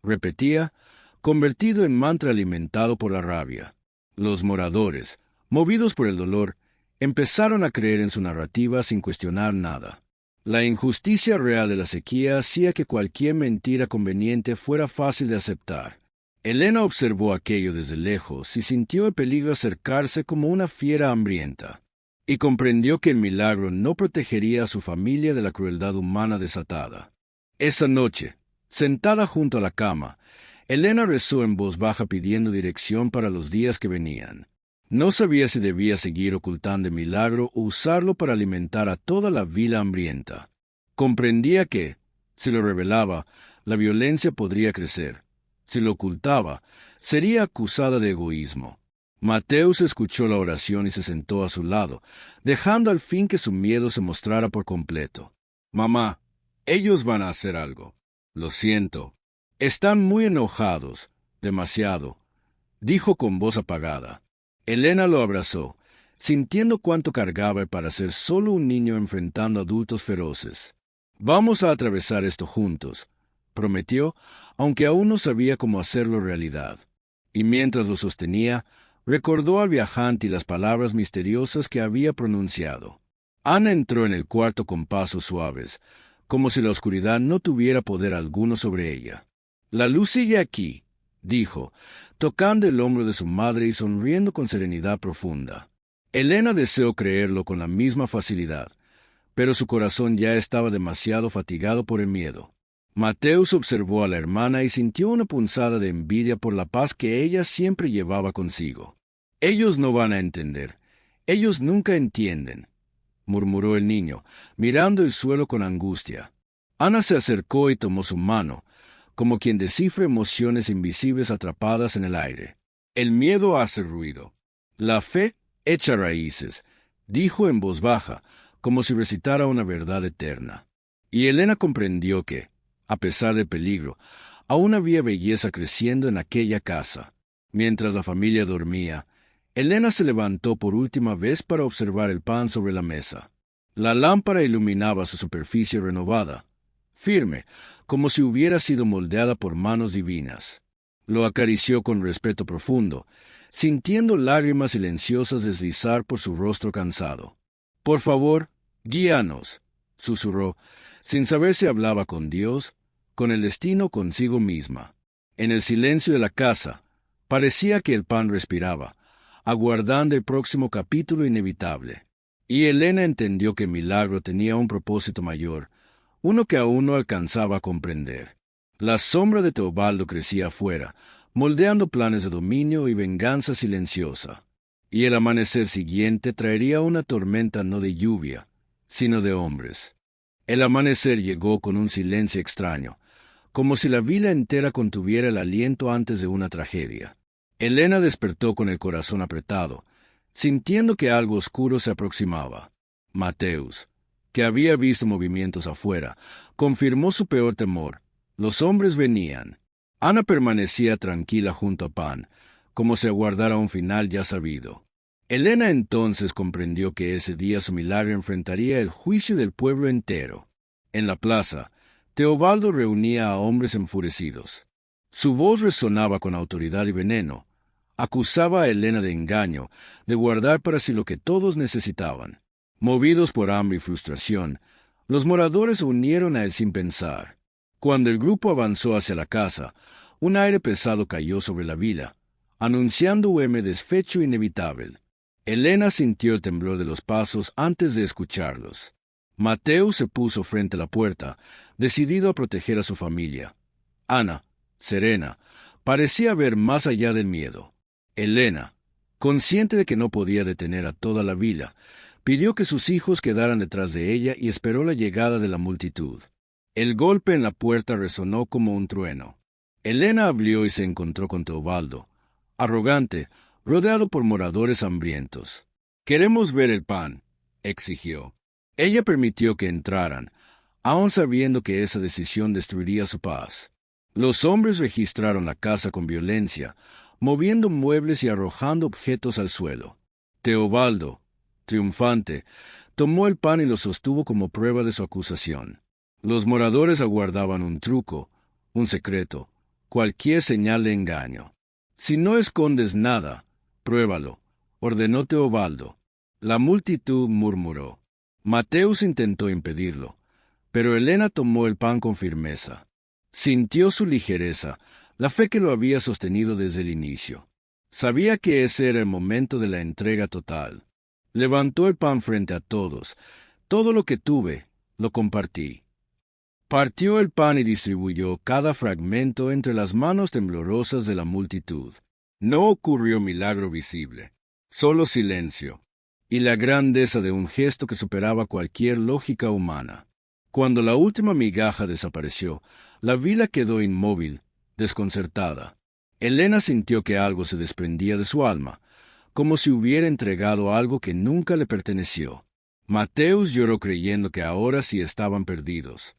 repetía, convertido en mantra alimentado por la rabia. Los moradores, movidos por el dolor, empezaron a creer en su narrativa sin cuestionar nada. La injusticia real de la sequía hacía que cualquier mentira conveniente fuera fácil de aceptar. Elena observó aquello desde lejos y sintió el peligro acercarse como una fiera hambrienta, y comprendió que el milagro no protegería a su familia de la crueldad humana desatada. Esa noche, Sentada junto a la cama, Elena rezó en voz baja pidiendo dirección para los días que venían. No sabía si debía seguir ocultando el milagro o usarlo para alimentar a toda la vila hambrienta. Comprendía que, si lo revelaba, la violencia podría crecer. Si lo ocultaba, sería acusada de egoísmo. Mateus escuchó la oración y se sentó a su lado, dejando al fin que su miedo se mostrara por completo. «Mamá, ellos van a hacer algo. Lo siento. Están muy enojados, demasiado», dijo con voz apagada. Elena lo abrazó, sintiendo cuánto cargaba para ser solo un niño enfrentando adultos feroces. «Vamos a atravesar esto juntos», prometió, aunque aún no sabía cómo hacerlo realidad. Y mientras lo sostenía, recordó al viajante y las palabras misteriosas que había pronunciado. Ana entró en el cuarto con pasos suaves, como si la oscuridad no tuviera poder alguno sobre ella. «La luz sigue aquí», dijo, tocando el hombro de su madre y sonriendo con serenidad profunda. Elena deseó creerlo con la misma facilidad, pero su corazón ya estaba demasiado fatigado por el miedo. Mateus observó a la hermana y sintió una punzada de envidia por la paz que ella siempre llevaba consigo. «Ellos no van a entender. Ellos nunca entienden», murmuró el niño, mirando el suelo con angustia. Ana se acercó y tomó su mano, como quien descifra emociones invisibles atrapadas en el aire. «El miedo hace ruido. La fe echa raíces», dijo en voz baja, como si recitara una verdad eterna. Y Elena comprendió que, a pesar del peligro, aún había belleza creciendo en aquella casa. Mientras la familia dormía, Elena se levantó por última vez para observar el pan sobre la mesa. La lámpara iluminaba su superficie renovada, firme, como si hubiera sido moldeada por manos divinas. Lo acarició con respeto profundo, sintiendo lágrimas silenciosas deslizar por su rostro cansado. «Por favor, guíanos», susurró, sin saber si hablaba con Dios, con el destino o consigo misma. En el silencio de la casa, parecía que el pan respiraba, aguardando el próximo capítulo inevitable. Y Elena entendió que el milagro tenía un propósito mayor, uno que aún no alcanzaba a comprender. La sombra de Teobaldo crecía afuera, moldeando planes de dominio y venganza silenciosa. Y el amanecer siguiente traería una tormenta no de lluvia, sino de hombres. El amanecer llegó con un silencio extraño, como si la vila entera contuviera el aliento antes de una tragedia. Elena despertó con el corazón apretado, sintiendo que algo oscuro se aproximaba. Mateus, que había visto movimientos afuera, confirmó su peor temor. Los hombres venían. Ana permanecía tranquila junto a Pan, como si aguardara un final ya sabido. Elena entonces comprendió que ese día su milagro enfrentaría el juicio del pueblo entero. En la plaza, Teobaldo reunía a hombres enfurecidos. Su voz resonaba con autoridad y veneno. Acusaba a Elena de engaño, de guardar para sí lo que todos necesitaban. Movidos por hambre y frustración, los moradores se unieron a él sin pensar. Cuando el grupo avanzó hacia la casa, un aire pesado cayó sobre la vila, anunciando un desfecho inevitable. Elena sintió el temblor de los pasos antes de escucharlos. Mateo se puso frente a la puerta, decidido a proteger a su familia. Ana, serena, parecía ver más allá del miedo. Elena, consciente de que no podía detener a toda la vila, pidió que sus hijos quedaran detrás de ella y esperó la llegada de la multitud. El golpe en la puerta resonó como un trueno. Elena abrió y se encontró con Teobaldo, arrogante, rodeado por moradores hambrientos. «Queremos ver el pan», exigió. Ella permitió que entraran, aun sabiendo que esa decisión destruiría su paz. Los hombres registraron la casa con violencia, moviendo muebles y arrojando objetos al suelo. Teobaldo, triunfante, tomó el pan y lo sostuvo como prueba de su acusación. Los moradores aguardaban un truco, un secreto, cualquier señal de engaño. «Si no escondes nada, pruébalo», ordenó Teobaldo. La multitud murmuró. Mateus intentó impedirlo, pero Elena tomó el pan con firmeza. Sintió su ligereza, la fe que lo había sostenido desde el inicio. Sabía que ese era el momento de la entrega total. Levantó el pan frente a todos. «Todo lo que tuve, lo compartí». Partió el pan y distribuyó cada fragmento entre las manos temblorosas de la multitud. No ocurrió milagro visible, solo silencio, y la grandeza de un gesto que superaba cualquier lógica humana. Cuando la última migaja desapareció, la vila quedó inmóvil, desconcertada. Elena sintió que algo se desprendía de su alma, como si hubiera entregado algo que nunca le perteneció. Mateus lloró creyendo que ahora sí estaban perdidos.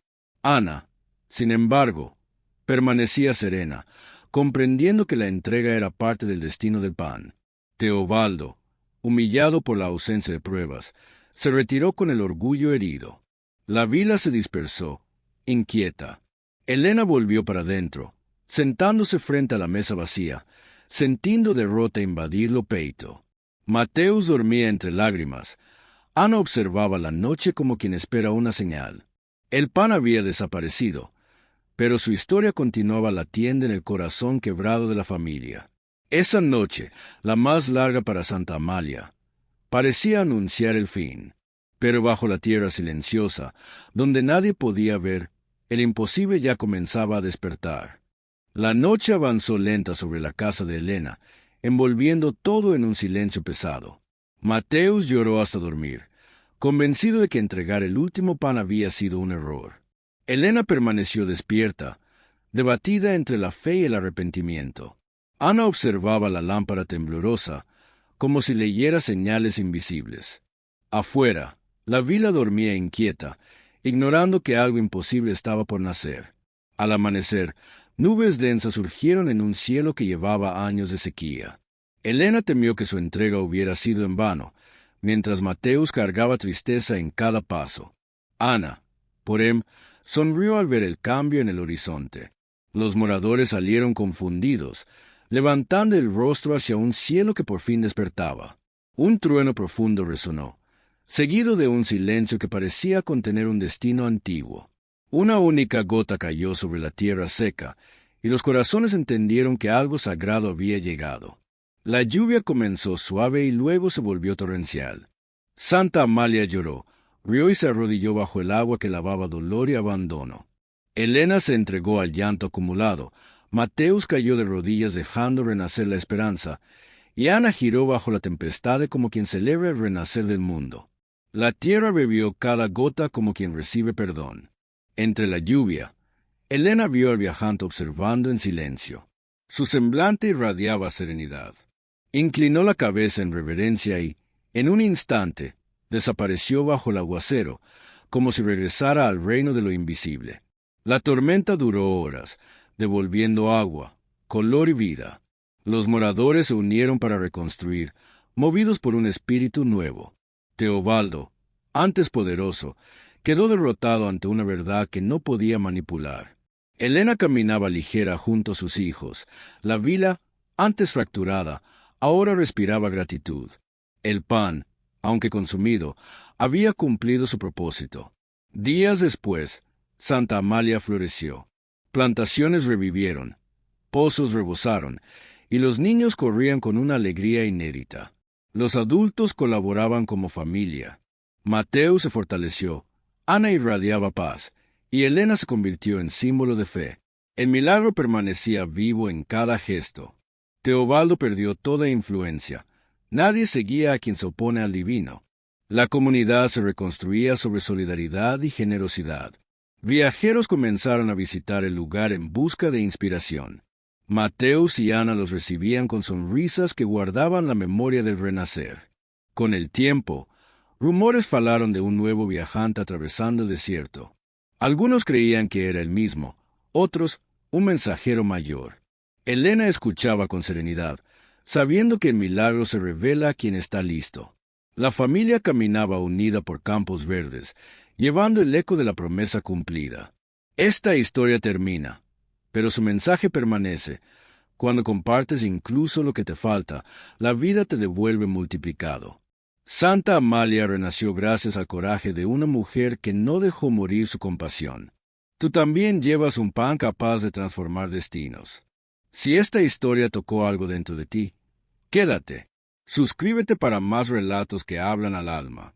Ana, sin embargo, permanecía serena, comprendiendo que la entrega era parte del destino del pan. Teobaldo, humillado por la ausencia de pruebas, se retiró con el orgullo herido. La vila se dispersó, inquieta. Elena volvió para adentro, sentándose frente a la mesa vacía, sintiendo derrota invadirlo peito. Mateus dormía entre lágrimas. Ana observaba la noche como quien espera una señal. El pan había desaparecido, pero su historia continuaba latiendo en el corazón quebrado de la familia. Esa noche, la más larga para Santa Amalia, parecía anunciar el fin, pero bajo la tierra silenciosa, donde nadie podía ver, el imposible ya comenzaba a despertar. La noche avanzó lenta sobre la casa de Elena, envolviendo todo en un silencio pesado. Mateus lloró hasta dormir, convencido de que entregar el último pan había sido un error. Elena permaneció despierta, debatida entre la fe y el arrepentimiento. Ana observaba la lámpara temblorosa, como si leyera señales invisibles. Afuera, la vila dormía inquieta, ignorando que algo imposible estaba por nacer. Al amanecer, nubes densas surgieron en un cielo que llevaba años de sequía. Elena temió que su entrega hubiera sido en vano, mientras Mateus cargaba tristeza en cada paso. Ana, porém, sonrió al ver el cambio en el horizonte. Los moradores salieron confundidos, levantando el rostro hacia un cielo que por fin despertaba. Un trueno profundo resonó, seguido de un silencio que parecía contener un destino antiguo. Una única gota cayó sobre la tierra seca, y los corazones entendieron que algo sagrado había llegado. La lluvia comenzó suave y luego se volvió torrencial. Santa Amalia lloró, rió y se arrodilló bajo el agua que lavaba dolor y abandono. Elena se entregó al llanto acumulado, Mateus cayó de rodillas dejando renacer la esperanza, y Ana giró bajo la tempestad como quien celebra el renacer del mundo. La tierra bebió cada gota como quien recibe perdón. Entre la lluvia, Elena vio al viajante observando en silencio. Su semblante irradiaba serenidad. Inclinó la cabeza en reverencia y, en un instante, desapareció bajo el aguacero, como si regresara al reino de lo invisible. La tormenta duró horas, devolviendo agua, color y vida. Los moradores se unieron para reconstruir, movidos por un espíritu nuevo. Teobaldo, antes poderoso, quedó derrotado ante una verdad que no podía manipular. Elena caminaba ligera junto a sus hijos. La vila, antes fracturada, ahora respiraba gratitud. El pan, aunque consumido, había cumplido su propósito. Días después, Santa Amalia floreció. Plantaciones revivieron, pozos rebosaron, y los niños corrían con una alegría inédita. Los adultos colaboraban como familia. Mateo se fortaleció, Ana irradiaba paz, y Elena se convirtió en símbolo de fe. El milagro permanecía vivo en cada gesto. Teobaldo perdió toda influencia. Nadie seguía a quien se opone al divino. La comunidad se reconstruía sobre solidaridad y generosidad. Viajeros comenzaron a visitar el lugar en busca de inspiración. Mateus y Ana los recibían con sonrisas que guardaban la memoria del renacer. Con el tiempo, rumores falaron de un nuevo viajante atravesando el desierto. Algunos creían que era el mismo, otros un mensajero mayor. Elena escuchaba con serenidad, sabiendo que el milagro se revela a quien está listo. La familia caminaba unida por campos verdes, llevando el eco de la promesa cumplida. Esta historia termina, pero su mensaje permanece. Cuando compartes incluso lo que te falta, la vida te devuelve multiplicado. Santa Amalia renació gracias al coraje de una mujer que no dejó morir su compasión. Tú también llevas un pan capaz de transformar destinos. Si esta historia tocó algo dentro de ti, quédate. Suscríbete para más relatos que hablan al alma.